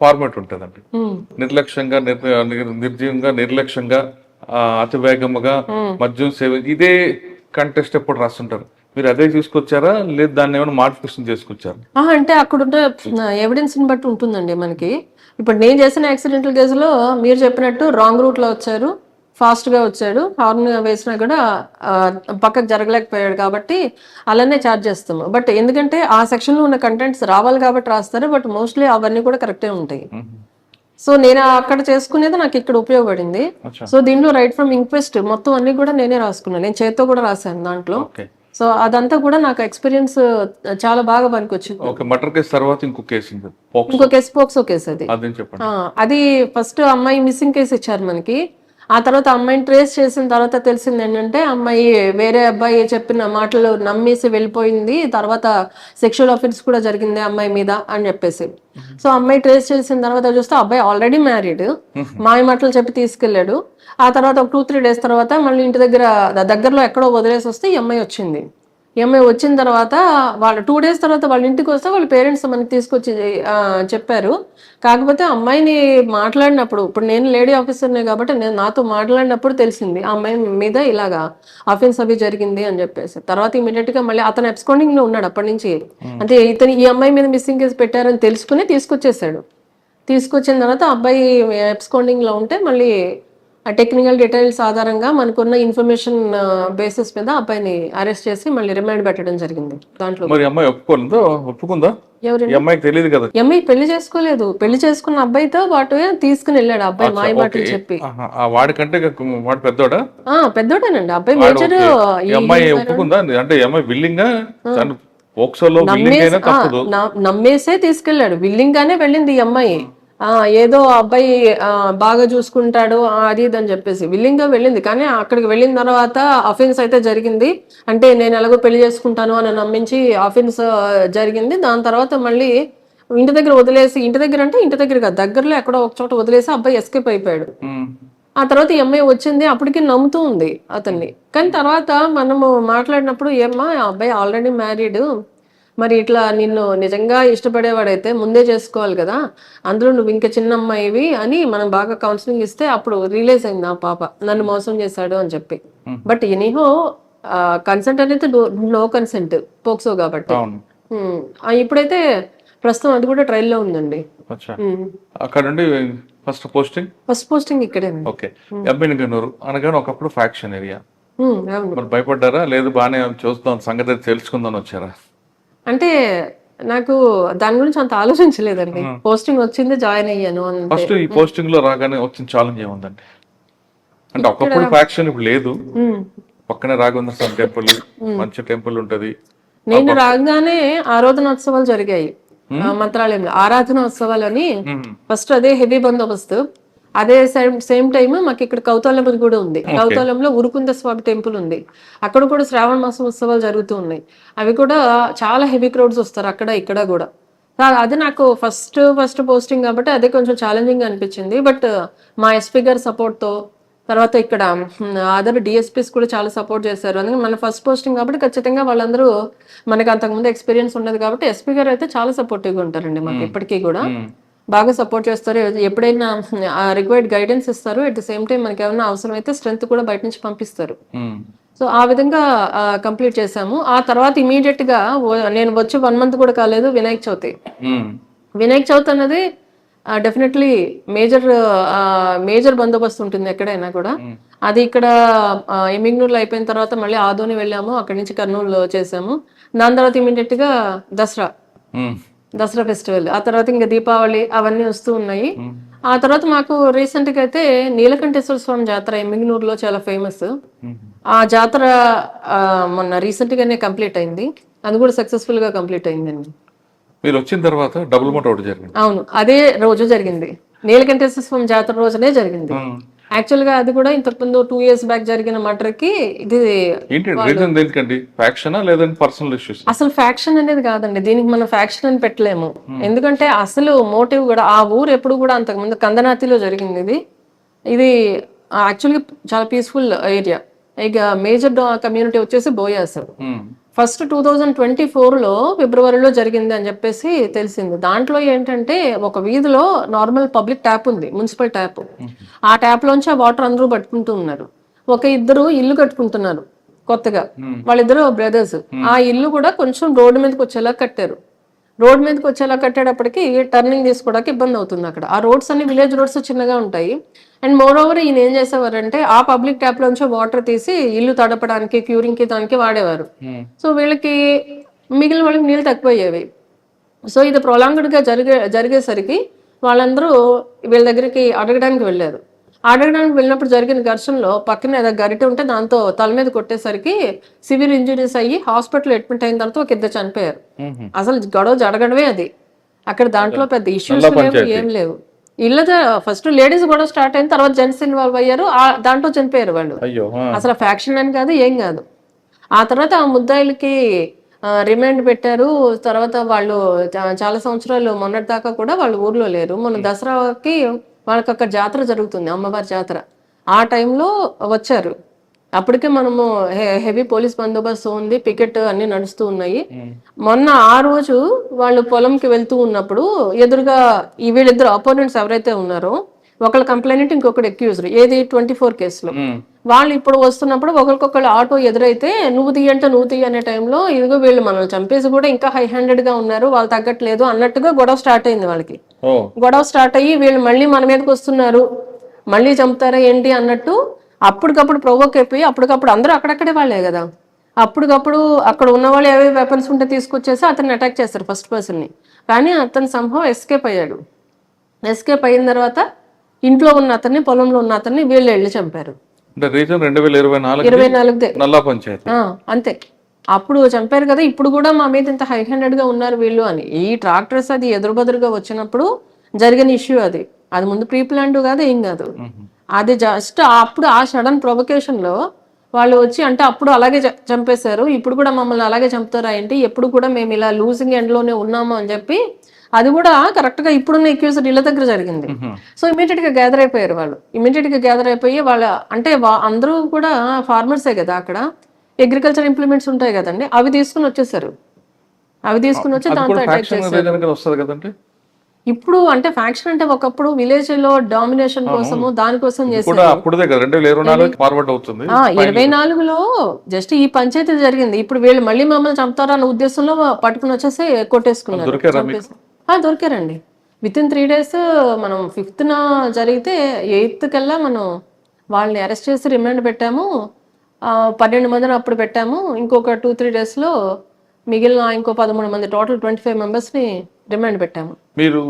ఫార్మాట్ ఉంటుందండి. నిర్లక్ష్యంగా, నిర్లక్ష్యంగా, అతి వేగముగా, మద్యం సేవ, ఇదే కంటెస్ట్ ఎప్పుడు రాస్తుంటారు. మీరు అదే తీసుకొచ్చారా లేదు దాన్ని ఏమైనా మాడిఫికేషన్ చేసుకొచ్చారు? అంటే అక్కడున్న ఎవిడెన్స్ ని బట్టి ఉంటుందండి మనకి. ఇప్పుడు నేను చేసిన యాక్సిడెంటల్ కేసులో మీరు చెప్పినట్టు రాంగ్ రూట్ లో వచ్చారు, ఫాస్ట్ గా వచ్చాడు, హార్న్ వేసినా కూడా పక్కకు జరగలేకపోయాడు కాబట్టి అలానే ఛార్జ్ చేస్తాము. బట్ ఎందుకంటే ఆ సెక్షన్ లో ఉన్న కంటెంట్స్ రావాలి కాబట్టి రాస్తారు. బట్ మోస్ట్లీ అవన్నీ కూడా కరెక్టే ఉంటాయి. సో నేను అక్కడ చేసుకునేది నాకు ఇక్కడ ఉపయోగపడింది. సో దీంట్లో రైట్ ఫ్రమ్ ఇంక్వెస్ట్ మొత్తం అన్ని కూడా నేనే రాసుకున్నాను. నేను చేత్తో కూడా రాశాను దాంట్లో. సో అదంతా కూడా నాకు ఎక్స్పీరియన్స్ చాలా బాగా పనికొచ్చింది. మర్డర్ కేసు తర్వాత ఇంకో కేసు పోక్సో కేసు అది ఫస్ట్ అమ్మాయి మిస్సింగ్ కేసు ఇచ్చారు మనకి. ఆ తర్వాత అమ్మాయిని ట్రేస్ చేసిన తర్వాత తెలిసింది ఏంటంటే అమ్మాయి వేరే అబ్బాయి చెప్పిన మాటలు నమ్మేసి వెళ్ళిపోయింది, తర్వాత సెక్షువల్ అఫెన్స్ కూడా జరిగింది అమ్మాయి మీద అని చెప్పేసి. సో అమ్మాయి ట్రేస్ చేసిన తర్వాత చూస్తే అబ్బాయి ఆల్రెడీ మ్యారీడ్, మాయ మాటలు చెప్పి తీసుకెళ్లాడు. ఆ తర్వాత ఒక 2-3 days తర్వాత మళ్ళీ ఇంటి దగ్గరలో ఎక్కడో వదిలేసి వస్తే ఈ అమ్మాయి వచ్చింది. ఈ అమ్మాయి వచ్చిన తర్వాత వాళ్ళు 2 days తర్వాత వాళ్ళ ఇంటికి వస్తే వాళ్ళ పేరెంట్స్ మనకి తీసుకొచ్చి చెప్పారు. కాకపోతే అమ్మాయిని మాట్లాడినప్పుడు, ఇప్పుడు నేను లేడీ ఆఫీసర్నే కాబట్టి నాతో మాట్లాడినప్పుడు తెలిసింది ఆ అమ్మాయి మీద ఇలాగా అఫెన్స్ అవి జరిగింది అని చెప్పేసి. తర్వాత ఇమీడియట్ గా మళ్ళీ అతను అబ్స్కాండింగ్ లో ఉన్నాడు అప్పటి నుంచి. అంటే ఈ అమ్మాయి మీద మిస్సింగ్ కేసు పెట్టారని తెలుసుకుని తీసుకొచ్చేసాడు. తీసుకొచ్చిన తర్వాత అబ్బాయి అబ్స్కాండింగ్ లో ఉంటే మళ్ళీ ఆ టెక్నికల్ డీటెయిల్స్ ఆధారంగా మనకున్న ఇన్ఫర్మేషన్ బేసిస్ మీద అబ్బాయిని అరెస్ట్ చేసి మళ్ళీ రిమాండ్ పెట్టడం జరిగింది. దాంట్లో మరి అమ్మాయి ఒప్పుకుందా? ఈ ఎవరండి? అమ్మాయికి తెలియదు కదా. ఎంఐ పెళ్లి చేసుకోలేదు. పెళ్లి చేసుకున్న అబ్బాయితో పాటు తీసుకుని వెళ్ళాడు ఆ అబ్బాయి మాయ మాటలు చెప్పి. వాడికంటే వాడు పెద్దోడా? పెద్దోడేనండి అబ్బాయి. వాడు మేజర్ ఓకే. ఈ అమ్మాయి ఒప్పుకుందా? అంటే ఈ అమ్మాయి విల్లింగా తను పోక్సోలో విల్లింగ్ అయినా తప్పదు. నమ్మేసే తీసుకెళ్లాడు. విల్లింగ్ గానే వెళ్ళింది ఈ అమ్మాయి. ఏదో అబ్బాయి బాగా చూసుకుంటాడు అది ఇది అని చెప్పేసి విల్లింగ్ గా వెళ్ళింది. కానీ అక్కడికి వెళ్ళిన తర్వాత అఫెన్స్ అయితే జరిగింది. అంటే నేను ఎలాగో పెళ్లి చేసుకుంటాను అని నమ్మించి అఫెన్స్ జరిగింది. దాని తర్వాత మళ్ళీ ఇంటి దగ్గర వదిలేసి, ఇంటి దగ్గర అంటే ఇంటి దగ్గర కాదు, దగ్గరలో ఎక్కడో ఒక చోట వదిలేసి అబ్బాయి ఎస్కేప్ అయిపోయాడు. ఆ తర్వాత ఈ అమ్మాయి వచ్చింది, అప్పటికి నమ్ముతూ ఉంది అతన్ని. కానీ తర్వాత మనము మాట్లాడినప్పుడు ఏమ్మా ఆ అబ్బాయి ఆల్రెడీ మ్యారీడ్, మరి ఇట్లా నిన్ను నిజంగా ఇష్టపడేవాడైతే ముందే చేసుకోవాలి కదా, అందులో నువ్వు ఇంకా చిన్న అమ్మాయివి అని మనం బాగా కౌన్సిలింగ్ ఇస్తే అప్పుడు రియలైజ్ అయింది ఆ పాప నన్ను మోసం చేశాడు అని చెప్పి. బట్ ఎనీహో కన్సెంట్ అనేది నో కన్సెంట్ పోక్సో కాబట్టి. ఇప్పుడైతే ప్రస్తుతం అది కూడా ట్రయల్లో ఉందండి. అక్కడ నుండి ఫస్ట్ పోస్టింగ్ ఇక్కడే. ఓకే. ఎబ్బెనగనూరు అనగానే ఒకప్పుడు ఫ్యాక్షన్ ఏరియా. మరి భయపడ్డారా? లేదు బాగానే చూస్తాం సంగతి తెలుసుకుందాం వచ్చారా? అంటే నాకు దాని గురించి అంత ఆలోచించలేదండి. పోస్టింగ్ వచ్చింది, జాయిన్ అయ్యాను. ఫస్ట్ ఈ పోస్టింగ్ లో రాగానే వచ్చిన ఛాలెంజ్ ఏముందండి? అంటే ఒకప్పుడు ఫ్యాక్షన్ ఇప్పుడు లేదు. పక్కనే రాఘవేంద్ర స్వామి టెంపుల్, మంచి టెంపుల్ ఉంటది. నేను రాగానే ఆరాధనోత్సవాలు జరిగాయి మంత్రాలయంలో. ఆరాధనోత్సవాలు అని ఫస్ట్ అదే హెవీ బందోబస్తు. అదే సేమ్ టైమ్ మాకు ఇక్కడ కౌతాలం కూడా ఉంది. కౌతాలంలో ఉరుకుంద స్వామి టెంపుల్ ఉంది. అక్కడ కూడా శ్రావణ మాసం ఉత్సవాలు జరుగుతూ ఉన్నాయి. అవి కూడా చాలా హెవీ క్రౌడ్స్ వస్తారు అక్కడ ఇక్కడ కూడా. అది నాకు ఫస్ట్ పోస్టింగ్ కాబట్టి అదే కొంచెం ఛాలెంజింగ్ అనిపించింది. బట్ మా ఎస్పీ గారి సపోర్ట్తో, తర్వాత ఇక్కడ అదర్ డిఎస్పీస్ కూడా చాలా సపోర్ట్ చేశారు. అందుకని మన ఫస్ట్ పోస్టింగ్ కాబట్టి ఖచ్చితంగా వాళ్ళందరూ మనకి అంతకుముందు ఎక్స్పీరియన్స్ ఉండదు కాబట్టి ఎస్పీ గారు అయితే చాలా సపోర్టివ్గా ఉంటారండి మాకు ఇప్పటికీ కూడా. బాగా సపోర్ట్ చేస్తారు. ఎప్పుడైనా రిక్వైర్డ్ గైడెన్స్ ఇస్తారు. అట్ ద సేమ్ టైం మనకి ఏమైనా అవసరం అయితే స్ట్రెంత్ కూడా బయట నుంచి పంపిస్తారు. సో ఆ విధంగా కంప్లీట్ చేశాము. ఆ తర్వాత ఇమీడియట్ గా నేను వచ్చి 1 month కూడా కాలేదు వినాయక చవితి అన్నది డెఫినెట్లీ మేజర్ బందోబస్తు ఉంటుంది ఎక్కడైనా కూడా. అది ఇక్కడ ఎమ్మిగ్నూరులో అయిపోయిన తర్వాత మళ్ళీ ఆదోని వెళ్ళాము, అక్కడి నుంచి కర్నూలు చేసాము. దాని తర్వాత ఇమీడియట్ గా దసరా ఫెస్టివల్, ఆ తర్వాత ఇంకా దీపావళి అవన్నీ వస్తూ ఉన్నాయి. ఆ తర్వాత మాకు రీసెంట్ గా అయితే నీలకంఠేశ్వర స్వామి జాతర ఎమ్మిగ్నూరులో చాలా ఫేమస్. ఆ జాతర మొన్న రీసెంట్ గానే కంప్లీట్ అయింది. అది కూడా సక్సెస్ఫుల్ గా కంప్లీట్ అయిందండి. మీరు వచ్చిన తర్వాత డబుల్ మోట్ ఒకటి జరిగింది. అవును, అదే రోజు జరిగింది. నీలకంఠేశ్వర స్వామి జాతర రోజునే జరిగింది. యాక్చువల్ గా అది కూడా ఇంతకుముందు 2 years బ్యాక్ జరిగిన మర్డర్ కి ఇది అసలు ఫ్యాక్షన్ అనేది కాదండి. దీనికి మనం ఫ్యాక్షన్ అని పెట్టలేము. ఎందుకంటే అసలు మోటివ్ కూడా ఆ ఊరు ఎప్పుడు కూడా అంతకుముందు కందనాతిలో జరిగింది. ఇది యాక్చువల్గా చాలా పీస్ఫుల్ ఏరియా. ఇక మేజర్ కమ్యూనిటీ వచ్చేసి బోయాస్. ఫస్ట్ 2024లో ఫిబ్రవరిలో జరిగింది అని చెప్పేసి తెలిసింది. దాంట్లో ఏంటంటే ఒక వీధిలో నార్మల్ పబ్లిక్ ట్యాప్ ఉంది, మున్సిపల్ ట్యాప్. ఆ ట్యాప్ లోంచి ఆ వాటర్ అందరూ పట్టుకుంటూ ఉన్నారు. ఇద్దరు ఇల్లు కట్టుకుంటున్నారు కొత్తగా, వాళ్ళిద్దరు బ్రదర్స్. ఆ ఇల్లు కూడా కొంచెం రోడ్డు మీదకి వచ్చేలా కట్టారు. రోడ్ మీదకి వచ్చేలా కట్టేటప్పటికి టర్నింగ్ తీసుకోవడానికి ఇబ్బంది అవుతుంది అక్కడ. ఆ రోడ్స్ అన్ని విలేజ్ రోడ్స్ చిన్నగా ఉంటాయి. అండ్ మోర్ ఓవర్ ఈయన ఏం చేసేవారంటే ఆ పబ్లిక్ ట్యాప్ లోంచి వాటర్ తీసి ఇల్లు తడపడానికి, క్యూరింగ్ కి దానికి వాడేవారు. సో వీళ్ళకి మిగిలిన వాళ్ళకి నీళ్ళు తక్కువయ్యేవి. సో ఇది ప్రొలాంగ్డ్ గా జరిగేసరికి వాళ్ళందరూ వీళ్ళ దగ్గరికి అడగడానికి వెళ్ళారు. అడగడానికి వెళ్ళినప్పుడు జరిగిన ఘర్షణలో పక్కన ఏదో గరిటె ఉంటే దాంతో తల మీద కొట్టేసరికి సివియర్ ఇంజురీస్ అయ్యి హాస్పిటల్ అడ్మిట్ అయిన తర్వాత ఒక ఇద్దరు చనిపోయారు. అసలు గొడవ జరగడమే అది. అక్కడ దాంట్లో పెద్ద ఇష్యూస్ లేవు, ఏం లేవు. ఇళ్ళ ఫస్ట్ లేడీస్ గొడవ స్టార్ట్ అయిన తర్వాత జెంట్స్ ఇన్వాల్వ్ అయ్యారు, దాంట్లో చనిపోయారు వాళ్ళు. అసలు ఫ్యాక్షన్ అని కాదు, ఏం కాదు. ఆ తర్వాత ఆ ముద్దాయిలకి రిమాండ్ పెట్టారు. తర్వాత వాళ్ళు చాలా సంవత్సరాలు మొన్నటి దాకా కూడా వాళ్ళు ఊర్లో లేరు. మొన్న దసరాకి వాళ్ళకి అక్కడ జాతర జరుగుతుంది, అమ్మవారి జాతర. ఆ టైంలో వచ్చారు. అప్పటికే మనము హెవీ పోలీస్ బందోబస్తు ఉంది, పికెట్ అన్ని నడుస్తూ ఉన్నాయి. మొన్న ఆ రోజు వాళ్ళు పొలంకి వెళ్తూ ఉన్నప్పుడు ఎదురుగా వీళ్ళిద్దరు అపోనెంట్స్ ఎవరైతే ఉన్నారో, ఒకళ్ళ కంప్లైంట్ ఇంకొకటి అక్యూజ్డ్, ఏది 24 కేసులో. వాళ్ళు ఇప్పుడు వస్తున్నప్పుడు ఒకరికొకళ్ళు ఆటో ఎదురైతే నువ్వు తీయ అనే టైంలో ఇదిగో వీళ్ళు మనల్ని చంపేసి కూడా ఇంకా హై హ్యాండెడ్ గా ఉన్నారు, వాళ్ళు తగ్గట్లేదు అన్నట్టుగా గొడవ స్టార్ట్ అయింది వాళ్ళకి. గొడవ స్టార్ట్ అయ్యి వీళ్ళు మళ్ళీ మన మీదకి వస్తున్నారు, మళ్ళీ చంపుతారా ఏంటి అన్నట్టు అప్పటికప్పుడు ప్రొవోక్ అయిపోయి అప్పటికప్పుడు అందరూ అక్కడక్కడే వాళ్ళే కదా, అప్పటికప్పుడు అక్కడ ఉన్న వాళ్ళు ఏవే వెపన్స్ ఉంటే తీసుకొచ్చేసి అతన్ని అటాక్ చేస్తారు ఫస్ట్ పర్సన్ని. కానీ అతను సంభవం ఎస్కేప్ అయ్యాడు. ఎస్కేప్ అయిన తర్వాత ఇంట్లో ఉన్న అతన్ని, పొలంలో ఉన్న అతన్ని వీళ్ళు వెళ్ళి చంపారు. అంటే రీజన్ 2024 24దే. నల్లా పంచాయతీ. అంతే. అప్పుడు చంపారు కదా, ఇప్పుడు కూడా మా మీద ఇంత హై హ్యాండెడ్ గా ఉన్నారు వీళ్ళు అని. ఈ ట్రాక్టర్స్ అది ఎదురుబదురుగా వచ్చినప్పుడు జరిగిన ఇష్యూ అది. అది ముందు ప్రీ ప్లాన్డ్ కాదు, ఏం కాదు. అది జస్ట్ అప్పుడు ఆ సడన్ ప్రొవకేషన్ లో వాళ్ళు వచ్చి, అంటే అప్పుడు అలాగే చంపేశారు, ఇప్పుడు కూడా మమ్మల్ని అలాగే చంపుతారా ఏంటి, ఎప్పుడు కూడా మేము ఇలా లూజింగ్ ఎండ్ లోనే ఉన్నాము అని చెప్పి, అది కూడా కరెక్ట్ గా ఇప్పుడున్న ఎక్యూజ్డ్ ఇళ్ళ దగ్గర జరిగింది. సో ఇమీడియట్ గా గ్యాదర్ అయిపోయారు వాళ్ళు. ఇమీడియట్ గా గ్యాదర్ అయిపోయి వాళ్ళ అంటే అందరూ కూడా ఫార్మర్సే కదా, అక్కడ అగ్రికల్చర్ ఇంప్లిమెంట్స్ ఉంటాయి కదండి, అవి తీసుకుని వచ్చేసారు. అవి తీసుకుని వచ్చి దాంతో అటాక్ చేశారు. వస్తుంది కదండి. ఇప్పుడు అంటే ఫ్యాక్షన్ అంటే ఒకప్పుడు విలేజ్ లో డామినేషన్ కోసము దానికోసం చేశారు. 24లో జస్ట్ ఈ పంచాయతీ జరిగింది. ఇప్పుడు వీళ్ళు మళ్ళీ మమ్మల్ని చంపుతారా అన్న ఉద్దేశంలో పట్టుకుని వచ్చేసి కొట్టేసుకున్నారు. దొరికారండి. Within 3 days. మనం 5th జరిగితే 8th కల్లా మనం వాళ్ళని అరెస్ట్ చేసి రిమాండ్ పెట్టాము. 12 మందిని అప్పుడు పెట్టాము. ఇంకొక 2-3 days లో మిగిలిన ఇంకో 13 మంది, టోటల్ 25 members ని రిమాండ్ పెట్టాము. మీరు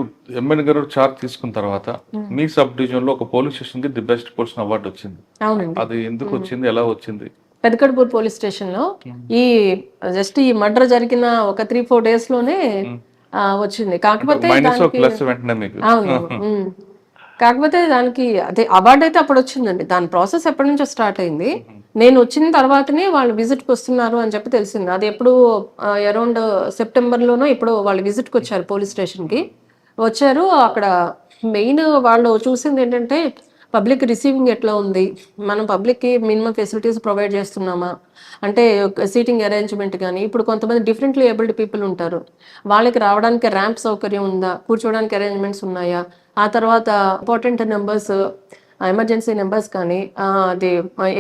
ఎంఎన్ గారు చార్జ్ తీసుకున్న తర్వాత మీ సబ్ డివిజన్ లో ఒక పోలీస్ స్టేషన్ కి ది బెస్ట్ పోలీస్ అవార్డు వచ్చింది. అవునండి. అది ఎందుకు వచ్చింది, ఎలా వచ్చింది? పెదకడ్పూర్ పోలీస్ స్టేషన్ లో ఈ జస్ట్ ఈ మర్డర్ జరిగిన ఒక 3-4 days లోనే వచ్చింది. కాకపోతే కాకపోతే దానికి అదే అవార్డు అయితే అప్పుడు వచ్చిందండి. దాని ప్రాసెస్ ఎప్పటి నుంచో స్టార్ట్ అయింది. నేను వచ్చిన తర్వాతనే వాళ్ళు విజిట్కి వస్తున్నారు అని చెప్పి తెలిసింది. అది ఎప్పుడు అరౌండ్ సెప్టెంబర్లోనో ఇప్పుడు వాళ్ళు విజిట్కి వచ్చారు పోలీస్ స్టేషన్కి. వచ్చారు. అక్కడ మెయిన్ వాళ్ళు చూసింది ఏంటంటే పబ్లిక్ రిసీవింగ్ ఎట్లా ఉంది, మనం పబ్లిక్కి మినిమం ఫెసిలిటీస్ ప్రొవైడ్ చేస్తున్నామా, అంటే సీటింగ్ అరేంజ్మెంట్ కానీ, ఇప్పుడు కొంతమంది డిఫరెంట్లీ ఏబుల్డ్ పీపుల్ ఉంటారు, వాళ్ళకి రావడానికి ర్యాంప్ సౌకర్యం ఉందా, కూర్చోవడానికి అరేంజ్మెంట్స్ ఉన్నాయా, ఆ తర్వాత ఇంపార్టెంట్ నెంబర్స్, ఎమర్జెన్సీ నెంబర్స్ కానీ, అది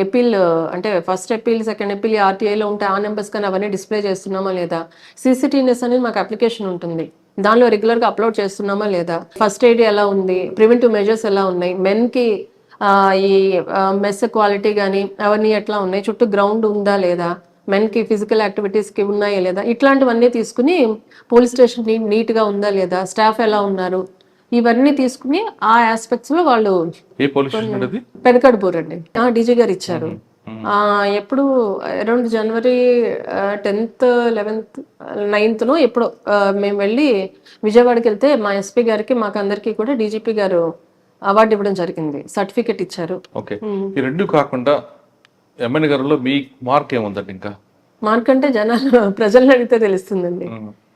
ఎపీల్ అంటే ఫస్ట్ ఎపీల్, సెకండ్ ఎపీల్ ఆర్టీఐలో ఉంటే ఆ నెంబర్స్ కానీ అవన్నీ డిస్ప్లే చేస్తున్నామా లేదా, CCTVనెస్ అనేది మాకు అప్లికేషన్ ఉంటుంది, దానిలో రెగ్యులర్గా అప్లోడ్ చేస్తున్నామా లేదా, ఫస్ట్ ఎయిడ్ ఎలా ఉంది, ప్రివెంటివ్ మెజర్స్ ఎలా ఉన్నాయి, మెన్కి ఈ మెస్ క్వాలిటీ కానీ అవన్నీ ఎట్లా ఉన్నాయి, చుట్టూ గ్రౌండ్ ఉందా లేదా, మెన్కి ఫిజికల్ యాక్టివిటీస్కి ఉన్నాయా లేదా, ఇట్లాంటివన్నీ తీసుకుని పోలీస్ స్టేషన్ నీట్గా ఉందా లేదా, స్టాఫ్ ఎలా ఉన్నారు, ఇవన్నీ తీసుకుని ఆ ఆస్పెక్ట్స్ లో వాళ్ళు పెదకడ్పూర్ అండి డీజీ గారు ఇచ్చారు. ఎప్పుడు అరౌండ్ జనవరి 10th, 11th, 9th ఎప్పుడు మేము వెళ్ళి విజయవాడకి వెళ్తే మా ఎస్పీ గారికి మాకు అందరికి కూడా డీజీపీ గారు అవార్డు ఇవ్వడం జరిగింది, సర్టిఫికెట్ ఇచ్చారు. ఓకే, ఈ రెండు కాకుండా ఎంఎన్ గారిలో మీ మార్క్ ఏముందండి? ఇంకా మార్క్ అంటే ప్రజలను అడిగితే తెలుస్తుందండి.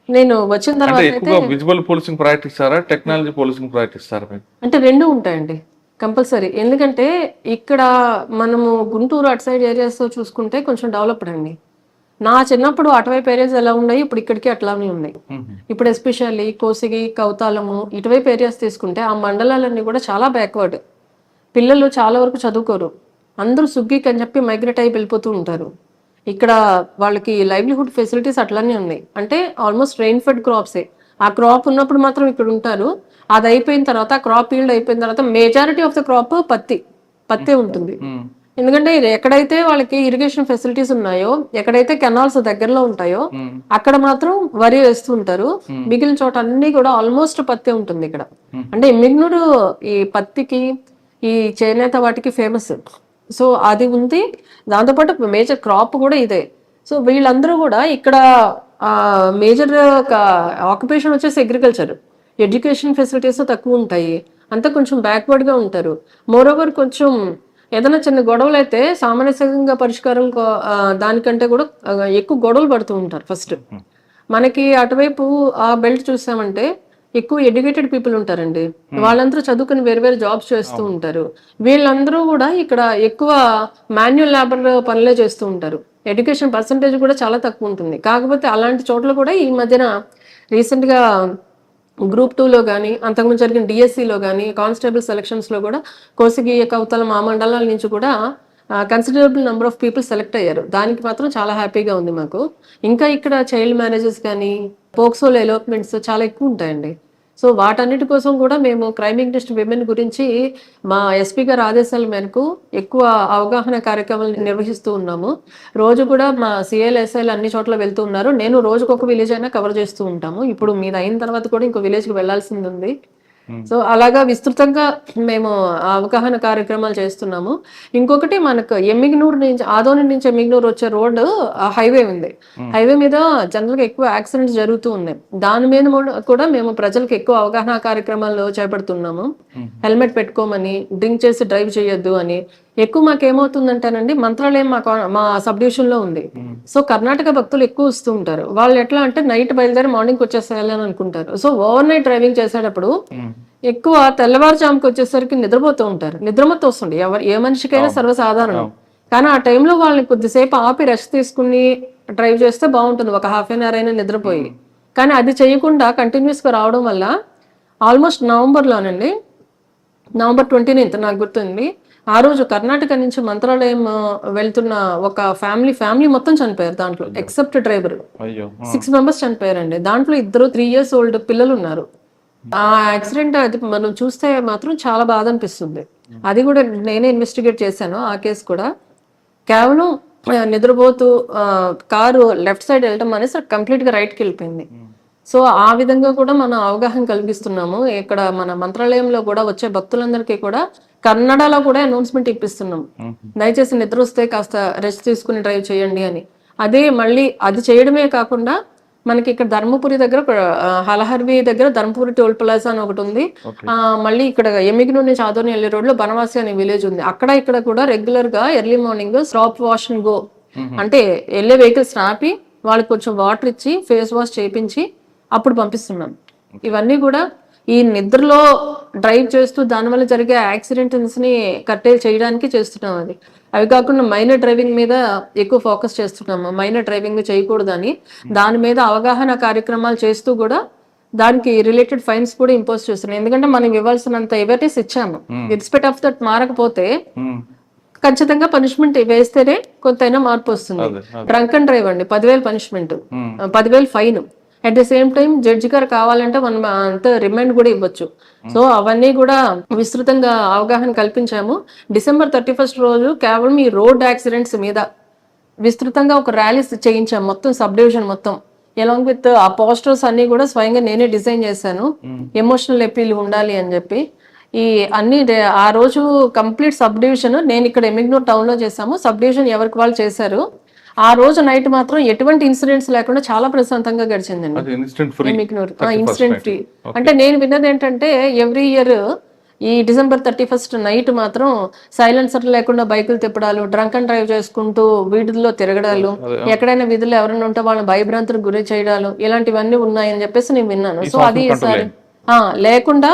నేను వచ్చిన తర్వాత విజువల్ పోలీసింగ్ ప్రాక్టీస్ ఇస్తారా, టెక్నాలజీ పోలీసింగ్ ప్రాక్టీస్ ఇస్తారా? అంటే రెండు ఉంటాయండి కంపల్సరీ. ఎందుకంటే ఇక్కడ మనము గుంటూరు అటు సైడ్ ఏరియాస్ చూసుకుంటే కొంచెం డెవలప్డ్ అండి. నా చిన్నప్పుడు అటువైపు ఏరియాస్ ఎలా ఉన్నాయి, ఇప్పుడు ఇక్కడికి అట్లానే ఉన్నాయి. ఇప్పుడు ఎస్పెషల్లీ కోసిగి, కౌతాలము ఇటువైపు ఏరియాస్ తీసుకుంటే ఆ మండలాలన్నీ కూడా చాలా బ్యాక్వర్డ్. పిల్లలు చాలా వరకు చదువుకోరు, అందరూ సుగ్గికి అని చెప్పి మైగ్రేట్ అయ్యి వెళ్ళిపోతూ ఉంటారు. ఇక్కడ వాళ్ళకి లైవ్లీహుడ్ ఫెసిలిటీస్ అట్లనే ఉన్నాయి. అంటే ఆల్మోస్ట్ రెయిన్ ఫెడ్ క్రాప్సే. ఆ క్రాప్ ఉన్నప్పుడు మాత్రం ఇక్కడ ఉంటారు. అది అయిపోయిన తర్వాత, క్రాప్ ఈల్డ్ అయిపోయిన తర్వాత మెజారిటీ ఆఫ్ ద క్రాప్ పత్తే ఉంటుంది. ఎందుకంటే ఎక్కడైతే వాళ్ళకి ఇరిగేషన్ ఫెసిలిటీస్ ఉన్నాయో, ఎక్కడైతే కెనాల్స్ దగ్గరలో ఉంటాయో అక్కడ మాత్రం వరి వేస్తూ ఉంటారు. మిగిలిన చోట అన్ని కూడా ఆల్మోస్ట్ పత్తే ఉంటుంది ఇక్కడ. అంటే మిగ్నూరు ఈ పత్తికి, ఈ చేనేత వాటికి ఫేమస్. సో అది ఉంది. దాంతోపాటు మేజర్ క్రాప్ కూడా ఇదే. సో వీళ్ళందరూ కూడా ఇక్కడ మేజర్ ఆక్యుపేషన్ వచ్చేసి అగ్రికల్చర్. ఎడ్యుకేషన్ ఫెసిలిటీస్ తక్కువ ఉంటాయి, అంతా కొంచెం బ్యాక్వర్డ్గా ఉంటారు. మోరోవర్ కొంచెం ఏదైనా చిన్న గొడవలు అయితే సామాన్యంగా పరిష్కారం దానికంటే కూడా ఎక్కువ గొడవలు పడుతూ ఉంటారు. ఫస్ట్ మనకి అటువైపు ఆ బెల్ట్ చూసామంటే ఎక్కువ ఎడ్యుకేటెడ్ పీపుల్ ఉంటారండి. వాళ్ళందరూ చదువుకుని వేరు వేరు జాబ్స్ చేస్తూ ఉంటారు. వీళ్ళందరూ కూడా ఇక్కడ ఎక్కువ మాన్యువల్ లేబర్ పనులే చేస్తూ ఉంటారు. ఎడ్యుకేషన్ పర్సంటేజ్ కూడా చాలా తక్కువ ఉంటుంది. కాకపోతే అలాంటి చోట్ల కూడా ఈ మధ్యన రీసెంట్గా Group 2లో కానీ, అంతకుముందు జరిగిన DSCలో కానీ, కానిస్టేబుల్ సెలక్షన్స్లో కూడా కోసిగి, కౌతల, మా మండలాల నుంచి కూడా considerable number of people select అయ్యారు. దానికి మాత్రం చాలా హ్యాపీగా ఉంది మాకు. ఇంకా ఇక్కడ చైల్డ్ మ్యారేజెస్ కానీ, పోక్సోలో ఎలోప్మెంట్స్ చాలా ఎక్కువ ఉంటాయండి. సో వాటన్నిటి కోసం కూడా మేము క్రైమ్ అగెన్స్ట్ విమెన్ గురించి మా ఎస్పీ గారి ఆదేశాల మేరకు ఎక్కువ అవగాహన కార్యక్రమాలు నిర్వహిస్తూ ఉన్నాము. రోజు కూడా మా సిఐలు ఎస్ఐలు అన్ని చోట్ల వెళ్తూ ఉన్నారు. నేను రోజుకు ఒక విలేజ్ అయినా కవర్ చేస్తూ ఉంటాము. ఇప్పుడు మీది అయిన తర్వాత కూడా ఇంకో విలేజ్కి వెళ్లాల్సింది ఉంది. సో అలాగా విస్తృతంగా మేము అవగాహన కార్యక్రమాలు చేస్తున్నాము. ఇంకొకటి మనకు ఎమ్మిగనూరు నుంచి ఆదోని నుంచి ఎమ్మిగనూరు వచ్చే రోడ్డు హైవే ఉంది. హైవే మీద జనరల్గా ఎక్కువ యాక్సిడెంట్స్ జరుగుతూ ఉన్నాయి. దాని మీద కూడా మేము ప్రజలకు ఎక్కువ అవగాహన కార్యక్రమాలు చేపడుతున్నాము. హెల్మెట్ పెట్టుకోమని, డ్రింక్ చేసి డ్రైవ్ చేయొద్దు అని. ఎక్కువ మాకేమవుతుందంటేనండి, మంత్రాలయం మా సబ్ డివిజన్ లో ఉంది. సో కర్ణాటక భక్తులు ఎక్కువ వస్తూ ఉంటారు. వాళ్ళు ఎట్లా అంటే నైట్ బయలుదేరి మార్నింగ్ వచ్చేసేయాలని అనుకుంటారు. సో ఓవర్ నైట్ డ్రైవింగ్ చేసేటప్పుడు ఎక్కువ తెల్లవారుజాముకి వచ్చేసరికి నిద్రపోతూ ఉంటారు. నిద్రమత్తు వస్తుంది ఏ మనిషికైనా సర్వసాధారణం. కానీ ఆ టైంలో వాళ్ళని కొద్దిసేపు ఆపి రెస్ట్ తీసుకుని డ్రైవ్ చేస్తే బాగుంటుంది, ఒక హాఫ్ అన్ అవర్ అయినా నిద్రపోయి. కానీ అది చేయకుండా కంటిన్యూస్ గా రావడం వల్ల ఆల్మోస్ట్ నవంబర్లోనండి, నవంబర్ 29 నాకు గుర్తుంది, ఆ రోజు కర్ణాటక నుంచి మంత్రాలయం వెళ్తున్న ఒక ఫ్యామిలీ మొత్తం చనిపోయారు దాంట్లో, ఎక్సెప్ట్ డ్రైవర్. 6 మెంబర్స్ చనిపోయారండి. దాంట్లో 3 years old పిల్లలు ఉన్నారు. ఆ యాక్సిడెంట్ అది మనం చూస్తే మాత్రం చాలా బాధ అనిపిస్తుంది. అది కూడా నేనే ఇన్వెస్టిగేట్ చేశాను ఆ కేసు కూడా. కేవలం నిద్రపోతూ కారు లెఫ్ట్ సైడ్ వెళ్ళటం అనేసి కంప్లీట్ గా రైట్కి వెళ్ళిపోయింది. సో ఆ విధంగా కూడా మనం అవగాహన కలిగిస్తున్నాము. ఇక్కడ మన మంత్రాలయంలో కూడా వచ్చే భక్తులందరికీ కూడా కన్నడలో కూడా అనౌన్స్మెంట్ ఇప్పిస్తున్నాం. దయచేసి నిద్ర వస్తే కాస్త రెస్ట్ తీసుకుని డ్రైవ్ చేయండి అని. అదే మళ్ళీ అది చేయడమే కాకుండా మనకి ఇక్కడ ధర్మపురి దగ్గర హలహర్వి దగ్గర ధర్మపురి టోల్ ప్లాజా అని ఒకటి ఉంది. మళ్ళీ ఇక్కడ ఎమ్మిగనూరు నుంచి ఆదోని వెళ్ళే రోడ్ లో బనవాసి అనే విలేజ్ ఉంది. అక్కడ ఇక్కడ కూడా రెగ్యులర్ గా early morning stop wash and go అంటే వెళ్ళే వెహికల్స్ ఆపి వాళ్ళకి కొంచెం వాటర్ ఇచ్చి ఫేస్ వాష్ చేయించి అప్పుడు పంపిస్తున్నాం. ఇవన్నీ కూడా ఈ నిద్రలో డ్రైవ్ చేస్తూ దానివల్ల జరిగే యాక్సిడెంట్స్ ని కట్టేల్ చేయడానికి చేస్తున్నాం. అవి కాకుండా మైనర్ డ్రైవింగ్ మీద ఎక్కువ ఫోకస్ చేస్తున్నాము. మైనర్ డ్రైవింగ్ చేయకూడదని దాని మీద అవగాహన కార్యక్రమాలు చేస్తూ కూడా దానికి రిలేటెడ్ ఫైన్స్ కూడా ఇంపోజ్ చేస్తున్నాం. ఎందుకంటే మనం ఇవ్వాల్సినంత అవేర్నెస్ ఇచ్చాము. ఇన్స్పెక్ట్ ఆఫ్ దట్ మారకపోతే ఖచ్చితంగా పనిష్మెంట్ వేస్తేనే కొంతైనా మార్పు వస్తుంది. డ్రంక్ అండ్ డ్రైవ్ అండి 10,000 punishment, 10,000 fine. At the same time judge గారు కావాలంటే మనం అంత రిమైండ్ కూడా ఇవ్వచ్చు. సో అవన్నీ కూడా విస్తృతంగా అవగాహన కల్పించాము. డిసెంబర్ 31 రోజు కేవలం ఈ రోడ్ యాక్సిడెంట్స్ మీద విస్తృతంగా ఒక ర్యాలీస్ చేయించాము మొత్తం సబ్ డివిజన్ మొత్తం. ఎలాంగ్ విత్ ఆ పోస్టర్స్ అన్ని కూడా స్వయంగా నేనే డిజైన్ చేశాను. ఎమోషనల్ అపీల్ ఉండాలి అని చెప్పి ఈ అన్ని ఆ రోజు కంప్లీట్ సబ్ డివిజన్ నేను ఇక్కడ ఎమ్మిగనూరు టౌన్ లో చేశాము. సబ్ డివిజన్ ఎవరికి వాళ్ళు చేశారు. ఆ రోజు నైట్ మాత్రం ఎటువంటి ఇన్సిడెంట్స్ లేకుండా చాలా ప్రశాంతంగా గడిచిందండి ఇన్సిడెంట్ ఫ్రీ. అంటే నేను విన్నది ఏంటంటే ఎవ్రీ ఇయర్ ఈ డిసెంబర్ 31 నైట్ మాత్రం సైలెన్సర్ లేకుండా బైకులు తిప్పడాలు, డ్రంక్ అండ్ డ్రైవ్ చేసుకుంటూ వీధుల్లో తిరగడాలు, ఎక్కడైనా వీధుల్లో ఎవరైనా ఉంటే వాళ్ళని భయభ్రాంతులకు గురి చేయడాలు, ఇలాంటివన్నీ ఉన్నాయని చెప్పేసి నేను విన్నాను. సో అది ఈసారి లేకుండా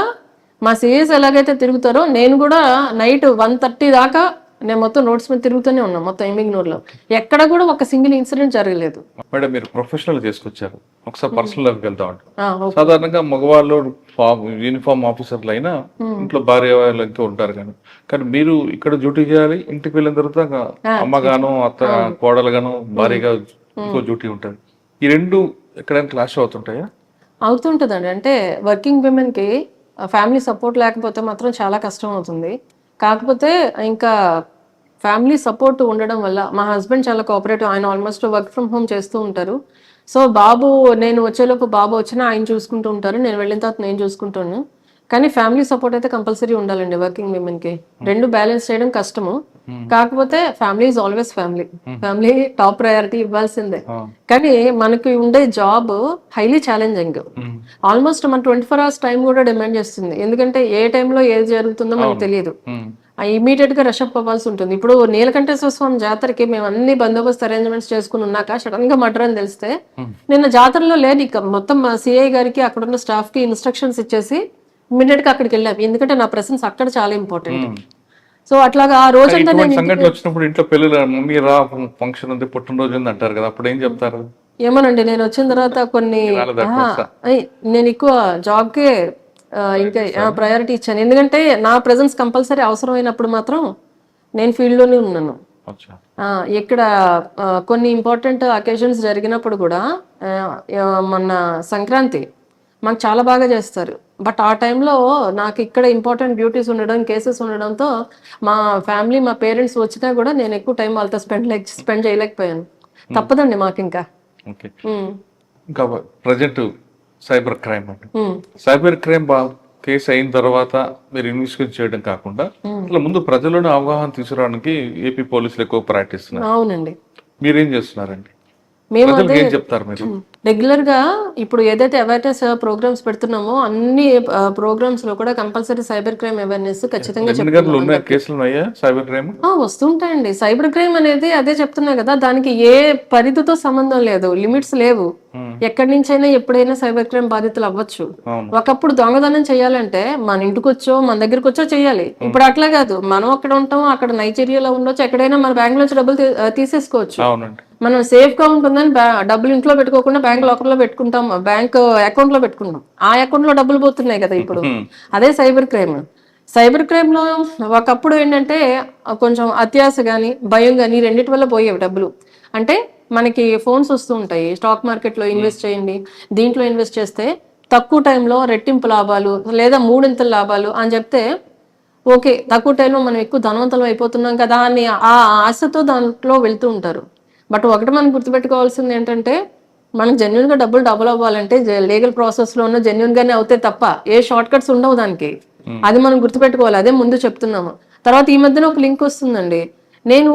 మా సిఎస్ ఎలాగైతే తిరుగుతారో నేను కూడా నైట్ 1:30 దాకా నేను మొత్తం రోడ్స్ మీద తిరుగుతూనే ఉన్నాం మొత్తం ఎమ్మిగనూరులో. ఎక్కడ కూడా ఒక సింగిల్ ఇన్సిడెంట్ జరగలేదు. మేడం మీరు ప్రొఫెషనల్ చేసుకొచ్చారు, ఒకసారి పర్సనల్ లోకి వెళ్తా ఉంటారు. సాధారణంగా మగవాళ్ళు యూనిఫామ్ ఆఫీసర్లు అయినా ఇంట్లో భార్య వాళ్ళు ఇంకా ఉంటారు కానీ మీరు ఇక్కడ డ్యూటీ చేయాలి. ఇంటికి వెళ్ళిన తర్వాత అమ్మగాను అత్త కోడలుగాను భార్యగా ఇంకో డ్యూటీ ఉంటుంది. ఈ రెండు ఎక్కడైనా క్లాష్ అవుతుంటాయా? అవుతుంటదండి. అంటే వర్కింగ్ విమెన్ కి ఫ్యామిలీ సపోర్ట్ లేకపోతే మాత్రం చాలా కష్టం అవుతుంది. కాకపోతే ఇంకా ఫ్యామిలీ సపోర్ట్ ఉండడం వల్ల మా హస్బెండ్ చాలా కోఆపరేటివ్. ఆయన ఆల్మోస్ట్ వర్క్ ఫ్రమ్ హోమ్ చేస్తూ ఉంటారు. సో బాబు నేను వచ్చేలోపు బాబు వచ్చినా ఆయన చూసుకుంటూ ఉంటారు, నేను వెళ్ళిన తర్వాత నేను చూసుకుంటాను. కానీ ఫ్యామిలీ సపోర్ట్ అయితే కంపల్సరీ ఉండాలండి వర్కింగ్ విమెన్ కి. రెండు బ్యాలెన్స్ చేయడం కష్టము. కాకపోతే family is always family top priority ఇవ్వాల్సిందే. కానీ మనకి ఉండే జాబ్ హైలీ ఛాలెంజింగ్. ఆల్మోస్ట్ మన 24 hours టైం కూడా డిమాండ్ చేస్తుంది. ఎందుకంటే ఏ టైంలో ఏది జరుగుతుందో మనకు తెలియదు. ఇమీడియట్ గా రషప్ అవ్వాల్సి ఉంటుంది. ఇప్పుడు నీలకంఠేశ్వర స్వామి జాతరకి మేము అన్ని బందోబస్తు అరేంజ్మెంట్స్ చేసుకుని ఉన్నాక సడన్ గా మర్డర్ అని తెలిస్తే నిన్న జాతరలో లేదు. ఇక మొత్తం సిఐ గారికి అక్కడ ఉన్న స్టాఫ్ కి ఇన్స్ట్రక్షన్స్ ఇచ్చేసి ఇమీడియట్ గా అక్కడికి వెళ్ళాము. ఎందుకంటే నా ప్రెసెన్స్ అక్కడ చాలా ఇంపార్టెంట్. సో అట్లాగా ఆ రోజంతా సంఘటన వచ్చినప్పుడు ఇంట్లో పెళ్ళిళ్ళు మమ్మీ రా ఫంక్షన్ ఉంది పుట్టినరోజు ఉంది అంటారు కదా, అప్పుడు ఏం చెప్తారు? ఏమోనండి, నేను వచ్చిన తర్వాత కొన్ని నేను ఎక్కువ జాబ్ కే ఇంకా ప్రయారిటీ ఇచ్చాను. ఎందుకంటే నా ప్రెసెన్స్ కంపల్సరీ అవసరమైనప్పుడు మాత్రం నేను ఫీల్డ్ లోనే ఉన్నాను. ఇక్కడ కొన్ని ఇంపార్టెంట్ అకేషన్స్ జరిగినప్పుడు కూడా మొన్న సంక్రాంతి మాకు చాలా బాగా చేస్తారు. బట్ ఆ టైంలో నాకు ఇక్కడ ఇంపార్టెంట్ డ్యూటీస్ ఉండడం, కేసెస్ ఉండడంతో మా ఫ్యామిలీ, మా పేరెంట్స్ వచ్చినా కూడా నేను ఎక్కువ టైం వాళ్ళతో స్పెండ్ చేయలేకపోయాను. తప్పదండి మాకు ఇంకా. ఓకే, ఇంకా ప్రజెంట్ సైబర్ క్రైమ్ అండి. ఉమ్. సైబర్ క్రైమ్ కేసు అయిన తర్వాత మీరు ఇన్వెస్టిగేట్ చేయడం కాకుండా అసలు ముందు ప్రజలను అవగాహన తీసుకురావడానికి ఏపీ పోలీసులు ఎక్కువ ప్రయత్నిస్తున్నారు. అవునండి. మీరేం చేస్తున్నారండి? మేము ప్రజలకు ఏం చెప్తారు మీరు? రెగ్యులర్ గా ఇప్పుడు ఏదైతే అవేర్నెస్ ప్రోగ్రామ్స్ పెడుతున్నామో అన్ని ప్రోగ్రామ్స్ లో కూడా కంపల్సరీ సైబర్ క్రైమ్ అవేర్నెస్ ఖచ్చితంగా ఎన్నికలు ఉన్నాయి, కేసులు ఉన్నాయా సైబర్ క్రైమ్? వస్తుంటాయండి. సైబర్ క్రైమ్ అనేది అదే చెప్తున్నా కదా, దానికి ఏ పరిధితో సంబంధం లేదు, లిమిట్స్ లేవు. ఎక్కడి నుంచైనా ఎప్పుడైనా సైబర్ క్రైమ్ బాధితులు అవ్వచ్చు. ఒకప్పుడు దొంగదనం చేయాలంటే మన ఇంటికి వచ్చో మన దగ్గరికి వచ్చో చేయాలి. ఇప్పుడు అట్లా కాదు, మనం అక్కడ ఉంటాం, అక్కడ నైజీరియాలో ఉండొచ్చు, ఎక్కడైనా మన బ్యాంక్ నుంచి డబ్బులు తీసేసుకోవచ్చు. మనం సేఫ్ గా ఉంటుందని డబ్బులు ఇంట్లో పెట్టుకోకుండా బ్యాంక్ లాకర్ లో పెట్టుకుంటాం, బ్యాంక్ అకౌంట్ లో పెట్టుకుంటాం. ఆ అకౌంట్ లో డబ్బులు పోతున్నాయి కదా ఇప్పుడు. అదే సైబర్ క్రైమ్. సైబర్ క్రైమ్ లో ఒకప్పుడు ఏంటంటే కొంచెం అత్యాశ గాని భయం గాని రెండింటి వల్ల పోయేవి డబ్బులు. అంటే మనకి ఫోన్స్ వస్తూ ఉంటాయి, స్టాక్ మార్కెట్ లో ఇన్వెస్ట్ చేయండి, దీంట్లో ఇన్వెస్ట్ చేస్తే తక్కువ టైంలో రెట్టింపు లాభాలు లేదా మూడింతల లాభాలు అని చెప్తే ఓకే, తక్కువ టైంలో మనం ఎక్కువ ధనవంతులు అయిపోతున్నాం కదా అని ఆ ఆశతో దాంట్లో వెళ్తూ ఉంటారు. బట్ ఒకటి మనం గుర్తుపెట్టుకోవాల్సింది ఏంటంటే మనకు జెన్యున్ గా డబుల్ అవ్వాలంటే లీగల్ ప్రాసెస్ లోనూ జెన్యున్ గానే అవుతాయి తప్ప ఏ షార్ట్ కట్స్ ఉండవు దానికి. అది మనం గుర్తుపెట్టుకోవాలి. అదే ముందు చెప్తున్నాము. తర్వాత ఈ మధ్యన ఒక లింక్ వస్తుందండి. నేను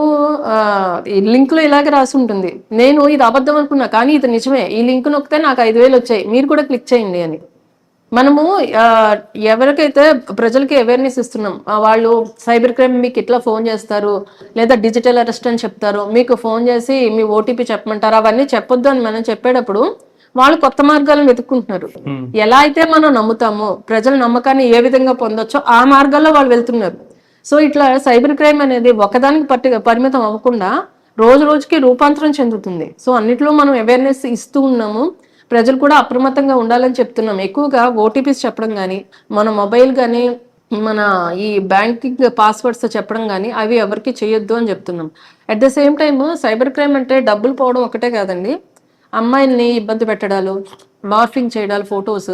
ఈ లింక్ లో ఇలాగే రాసి ఉంటుంది, నేను ఇది అబద్ధం అనుకున్నా కానీ ఇది నిజమే, ఈ లింక్ నొక్కితే నాకు 5,000 వచ్చాయి, మీరు కూడా క్లిక్ చేయండి అని. మనము ఎవరికైతే ప్రజలకి అవేర్నెస్ ఇస్తున్నాం, వాళ్ళు సైబర్ క్రైమ్ మీకు ఇట్లా ఫోన్ చేస్తారు లేదా డిజిటల్ అరెస్ట్ అని చెప్తారు, మీకు ఫోన్ చేసి మీ ఓటీపీ చెప్పమంటారు, అవన్నీ చెప్పొద్దు అని మనం చెప్పేటప్పుడు వాళ్ళు కొత్త మార్గాలను వెతుక్కుంటున్నారు. ఎలా అయితే మనం నమ్ముతామో, ప్రజల నమ్మకాన్ని ఏ విధంగా పొందొచ్చో ఆ మార్గాల్లో వాళ్ళు వెళ్తున్నారు. సో ఇట్లా సైబర్ క్రైమ్ అనేది ఒకదానికి పరిమితం అవ్వకుండా రోజు రోజుకి రూపాంతరం చెందుతుంది. సో అన్నిట్లో మనం అవేర్నెస్ ఇస్తూ ఉన్నాము, ప్రజలు కూడా అప్రమత్తంగా ఉండాలని చెప్తున్నాం. ఎక్కువగా ఓటీపీస్ చెప్పడం కానీ, మన మొబైల్ కానీ, మన ఈ బ్యాంకింగ్ పాస్వర్డ్స్ చెప్పడం కానీ అవి ఎవరికి చేయొద్దు అని చెప్తున్నాం. At the same time cyber crime అంటే డబ్బులు పోవడం ఒకటే కాదండి, అమ్మాయిల్ని ఇబ్బంది పెట్టడాలు, మార్ఫింగ్ చేయడాలు, ఫొటోస్,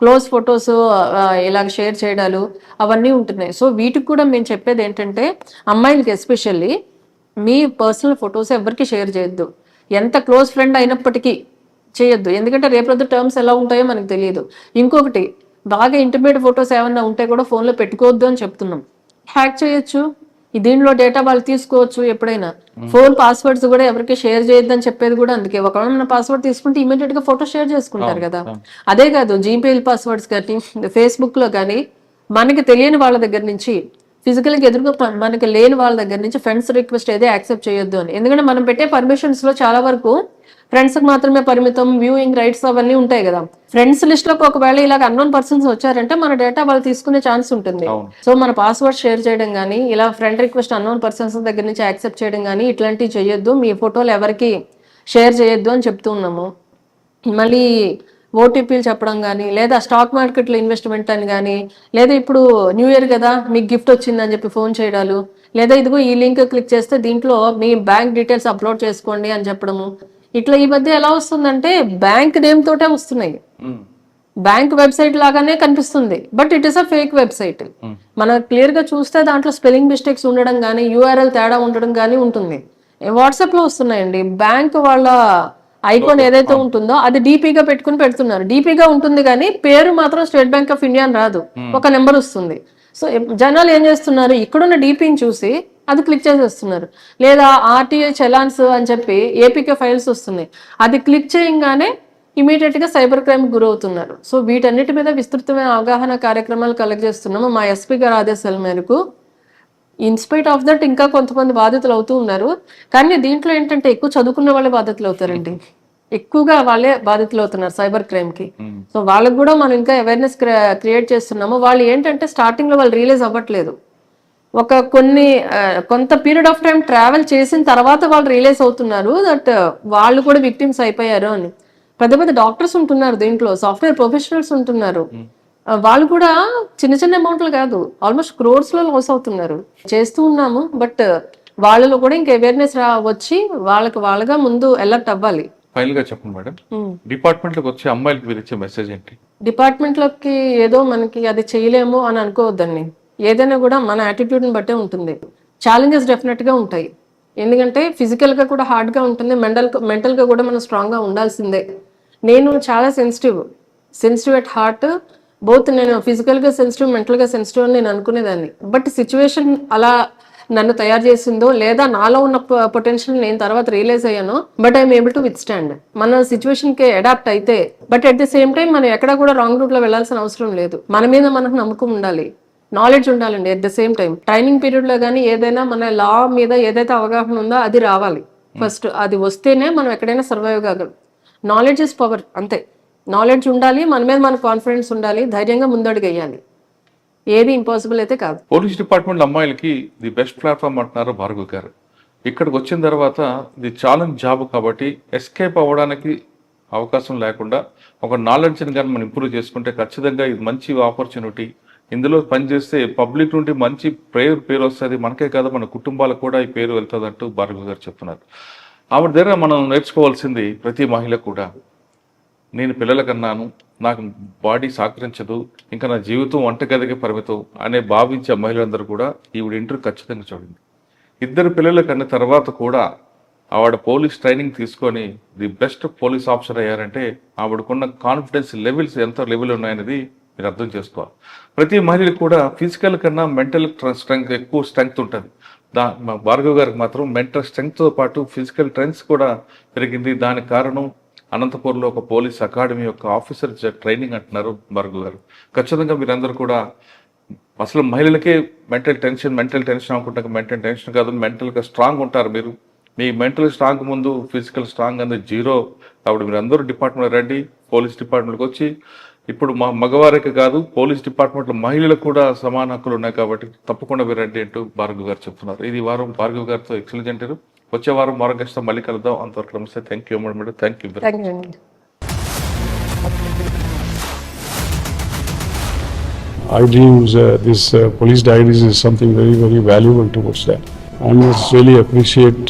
క్లోజ్ ఫొటోస్ ఇలాగ షేర్ చేయడాలు అవన్నీ ఉంటున్నాయి. సో వీటికి కూడా మేము చెప్పేది ఏంటంటే అమ్మాయిలకి ఎస్పెషల్లీ మీ పర్సనల్ ఫొటోస్ ఎవరికి షేర్ చేయొద్దు. ఎంత క్లోజ్ ఫ్రెండ్ అయినప్పటికీ చేయొద్దు, ఎందుకంటే రేపొద్దు టర్మ్స్ ఎలా ఉంటాయో మనకు తెలియదు. ఇంకొకటి, బాగా ఇంటిమేట్ ఫొటోస్ ఏమన్నా ఉంటే కూడా ఫోన్లో పెట్టుకోవద్దు అని చెప్తున్నాం. హ్యాక్ చేయొచ్చు, దీనిలో డేటా వాళ్ళు తీసుకోవచ్చు ఎప్పుడైనా. ఫోన్ పాస్వర్డ్స్ కూడా ఎవరికి షేర్ చేయొద్దని చెప్పేది కూడా అందుకే. ఒకవేళ మన పాస్వర్డ్ తీసుకుంటే ఇమీడియట్ గా ఫోటో షేర్ చేసుకుంటారు కదా. అదే కాదు, జీమెయిల్ పాస్వర్డ్స్ కానీ, ఫేస్బుక్ లో కానీ మనకి తెలియని వాళ్ళ దగ్గర నుంచి, ఫిజికల్ గా ఎదురుగా మనకి లేని వాళ్ళ దగ్గర నుంచి ఫ్రెండ్స్ రిక్వెస్ట్ అయితే యాక్సెప్ట్ చేయొద్దు అని. ఎందుకంటే మనం పెట్టే పర్మిషన్స్ లో చాలా వరకు ఫ్రెండ్స్ కి మాత్రమే పరిమితం, వ్యూయింగ్ రైట్స్ అవన్నీ ఉంటాయి కదా. ఫ్రెండ్స్ లిస్ట్ లోకి ఒకవేళ ఇలాగ అన్నోన్ పర్సన్స్ వచ్చారంటే మన డేటా వాళ్ళు తీసుకునే ఛాన్స్ ఉంటుంది. సో మన పాస్వర్డ్ షేర్ చేయడం కానీ, ఇలా ఫ్రెండ్ రిక్వెస్ట్ అన్నోన్ పర్సన్స్ దగ్గర నుంచి యాక్సెప్ట్ చేయడం కానీ ఇట్లాంటివి చేయొద్దు. మీ ఫోటోలు ఎవరికి షేర్ చేయొద్దు అని చెప్తూ ఉన్నాము. మళ్ళీ ఓటీపీలు చెప్పడం కానీ, లేదా స్టాక్ మార్కెట్లో ఇన్వెస్ట్మెంట్ అని కానీ, లేదా ఇప్పుడు న్యూ ఇయర్ కదా మీకు గిఫ్ట్ వచ్చిందని చెప్పి ఫోన్ చేయడాలు, లేదా ఇదిగో ఈ లింక్ క్లిక్ చేస్తే దీంట్లో మీ బ్యాంక్ డీటెయిల్స్ అప్లోడ్ చేసుకోండి అని చెప్పడము. ఇట్లా ఈ మధ్య ఎలా వస్తుందంటే బ్యాంక్ నేమ్ తోటే వస్తున్నాయి, బ్యాంక్ వెబ్సైట్ లాగానే కనిపిస్తుంది, but it is a fake website. మనం క్లియర్ గా చూస్తే దాంట్లో స్పెల్లింగ్ మిస్టేక్స్ ఉండడం కానీ, యూఆర్ఎల్ తేడా ఉండడం కానీ ఉంటుంది. వాట్సాప్ లో వస్తున్నాయండి, బ్యాంక్ వాళ్ళ ఐకాన్ ఏదైతే ఉంటుందో అది డీపీగా పెట్టుకుని పెడుతున్నారు. డీపీగా ఉంటుంది కానీ పేరు మాత్రం స్టేట్ బ్యాంక్ ఆఫ్ ఇండియా అని రాదు, ఒక నెంబర్ వస్తుంది. సో జనాలు ఏం చేస్తున్నారు, ఇక్కడున్న డీపీని చూసి అది క్లిక్ చేసేస్తున్నారు. లేదా ఆర్టీఐ చలాన్స్ అని చెప్పి ఏపీకే ఫైల్స్ వస్తున్నాయి, అది క్లిక్ చేయగానే ఇమీడియట్ గా సైబర్ క్రైమ్ గురవుతున్నారు. సో వీటన్నిటి మీద విస్తృతమైన అవగాహన కార్యక్రమాలు కలెక్ట్ చేస్తున్నాము మా ఎస్పీ గారి ఆదేశాల మేరకు. ఇన్స్పైట్ ఆఫ్ దట్ ఇంకా కొంతమంది బాధితులు అవుతూ ఉన్నారు, కానీ దీంట్లో ఏంటంటే ఎక్కువ చదువుకున్న వాళ్ళే బాధితులు అవుతారండి, ఎక్కువగా వాళ్ళే బాధితులు అవుతున్నారు సైబర్ క్రైమ్ కి. సో వాళ్ళకి కూడా మనం ఇంకా అవేర్నెస్ క్రియేట్ చేస్తున్నాము. వాళ్ళు ఏంటంటే స్టార్టింగ్ లో వాళ్ళు రియలైజ్ అవ్వట్లేదు, ఒక కొంత పీరియడ్ ఆఫ్ టైం ట్రావెల్ చేసిన తర్వాత వాళ్ళు రియలైజ్ అవుతున్నారు దట్ వాళ్ళు కూడా విక్టిమ్స్ అయిపోయారు అని. పెద్ద పెద్ద డాక్టర్స్ ఉంటున్నారు దీంట్లో, సాఫ్ట్వేర్ ప్రొఫెషనల్స్ ఉంటున్నారు, వాళ్ళు కూడా చిన్న చిన్న అమౌంట్లు కాదు, ఆల్మోస్ట్ క్రోర్స్ లో లాస్ అవుతున్నారు. చేస్తూ ఉన్నాము, బట్ వాళ్ళలో కూడా ఇంకా అవేర్నెస్ వచ్చి వాళ్ళగా ముందు అలర్ట్ అవ్వాలి. ఫైనల్ గా చెప్పండి మేడం, డిపార్ట్మెంట్ లోకి వచ్చే అమ్మాయిలకు మీరు ఇచ్చే మెసేజ్ ఏంటి? డిపార్ట్మెంట్లోకి ఏదో మనకి అది చేయలేము అని అనుకోవద్దండి. ఏదైనా కూడా మన యాటిట్యూడ్ని బట్టే ఉంటుంది. ఛాలెంజెస్ డెఫినెట్గా ఉంటాయి. ఎందుకంటే ఫిజికల్గా కూడా హార్డ్గా ఉంటుంది, మెంటల్గా కూడా మనం స్ట్రాంగ్గా ఉండాల్సిందే. నేను చాలా సెన్సిటివ్ అట్ హార్ట్. బోత్ నేను ఫిజికల్గా సెన్సిటివ్, మెంటల్గా సెన్సిటివ్ అని నేను అనుకునేదాన్ని. బట్ సిచ్యువేషన్ అలా నన్ను తయారు చేసిందో లేదా నాలో ఉన్న పొటెన్షియల్ నేను తర్వాత రియలైజ్ అయ్యాను. But I'm able to with stand. మన సిచ్యువేషన్కి అడాప్ట్ అయితే, but at the same time మనం ఎక్కడ కూడా రాంగ్ రూట్లో వెళ్ళాల్సిన అవసరం లేదు. మన మీద మనకు నమ్మకం ఉండాలి, నాలెడ్జ్ ఉండాలండి. At the same time training పీరియడ్లో కానీ ఏదైనా మన లా మీద ఏదైతే అవగాహన ఉందో అది రావాలి ఫస్ట్. అది వస్తేనే మనం ఎక్కడైనా సర్వైవ్ కాగలం. నాలెడ్జ్ ఇస్ పవర్, అంతే. నాలెడ్జ్ ఉండాలి, మన మీద మన కాన్ఫిడెన్స్ ఉండాలి, ధైర్యంగా ముందడుగు వేయాలి. ఏది ఇంపాసిబుల్ అయితే కాదు. పోలీస్ డిపార్ట్మెంట్ అమ్మాయిలకి ది బెస్ట్ ప్లాట్ఫామ్ అంటున్నారు భార్గవ్ గారు. ఇక్కడికి వచ్చిన తర్వాత ఇది ఛాలెంజ్ జాబ్ కాబట్టి ఎస్కేప్ అవ్వడానికి అవకాశం లేకుండా ఒక నాలెడ్జ్ని కానీ మనం ఇంప్రూవ్ చేసుకుంటే ఖచ్చితంగా ఇది మంచి ఆపర్చునిటీ. ఇందులో పనిచేస్తే పబ్లిక్ నుండి మంచి పేరు వస్తుంది, మనకే కాదు మన కుటుంబాలకు కూడా ఈ పేరు వెళ్తుంది అంటూ భార్గవ్ గారు చెప్తున్నారు. ఆవిడ దగ్గర మనం నేర్చుకోవాల్సింది ప్రతి మహిళ కూడా, నేను పిల్లల కన్నాను, నాకు బాడీ సహకరించదు, ఇంకా నా జీవితం వంటగదికి పరిమితం అనే భావించే మహిళలందరూ కూడా ఈవిడ ఇంటర్వ్యూ ఖచ్చితంగా చూడండి. 2 పిల్లల కన్న తర్వాత కూడా ఆవిడ పోలీస్ ట్రైనింగ్ తీసుకొని ది బెస్ట్ పోలీస్ ఆఫీసర్ అయ్యారంటే ఆవిడకున్న కాన్ఫిడెన్స్ లెవెల్స్ ఎంత లెవెల్ ఉన్నాయనేది మీరు అర్థం చేసుకోవాలి. ప్రతి మహిళకు కూడా ఫిజికల్ కన్నా మెంటల్ స్ట్రెంగ్త్ ఎక్కువ స్ట్రెంగ్త్ ఉంటుంది. భార్గవ్ గారికి మాత్రం మెంటల్ స్ట్రెంగ్త్తో పాటు ఫిజికల్ స్ట్రెంగ్త్ కూడా పెరిగింది. దానికి కారణం అనంతపూర్లో ఒక పోలీస్ అకాడమీ యొక్క ఆఫీసర్ ట్రైనింగ్ అంటున్నారు భార్గవ్ గారు. ఖచ్చితంగా మీరందరూ కూడా అసలు మహిళలకే మెంటల్ టెన్షన్ అనుకుంటాక మెంటల్ టెన్షన్ కాదు, మెంటల్గా స్ట్రాంగ్ ఉంటారు మీరు. మీ మెంటల్ స్ట్రాంగ్ ముందు ఫిజికల్ స్ట్రాంగ్ అనేది జీరో. కాబట్టి మీరు అందరూ డిపార్ట్మెంట్ రండి, పోలీస్ డిపార్ట్మెంట్కి వచ్చి. ఇప్పుడు మగవారికి కాదు, పోలీస్ డిపార్ట్మెంట్లో మహిళలకు కూడా సమాన హక్కులు ఉన్నాయి కాబట్టి తప్పకుండా మీరు రండి అంటూ భార్గవ్ గారు చెప్తున్నారు. ఇది వారం భార్గవ్ గారితో ఎక్సలెంట్ ఇంటర్వ్యూ. వచ్చే వారం మరో గెస్ట్తో మళ్ళీ కలుద్దాం. అంతవరకు నమస్తే. Thank you madam. Thank you. iDreams, this police diaries is something very, very valuable towards that. I must really appreciate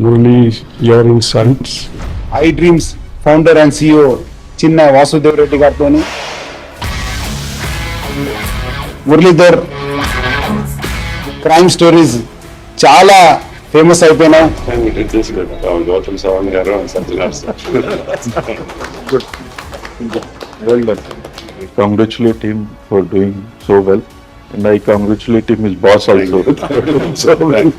Murali, your insights. iDreams founder and CEO చిన్న వాసుదేవ్ రెడ్డి గారితో మురళీధర్ క్రైమ్ స్టోరీస్ చాలా ఫేమస్ అయిపోయినాయి. Gautam Savan garu and Satyanar sir. Well done. I congratulate him for doing so well, and I congratulate him his boss also. So well.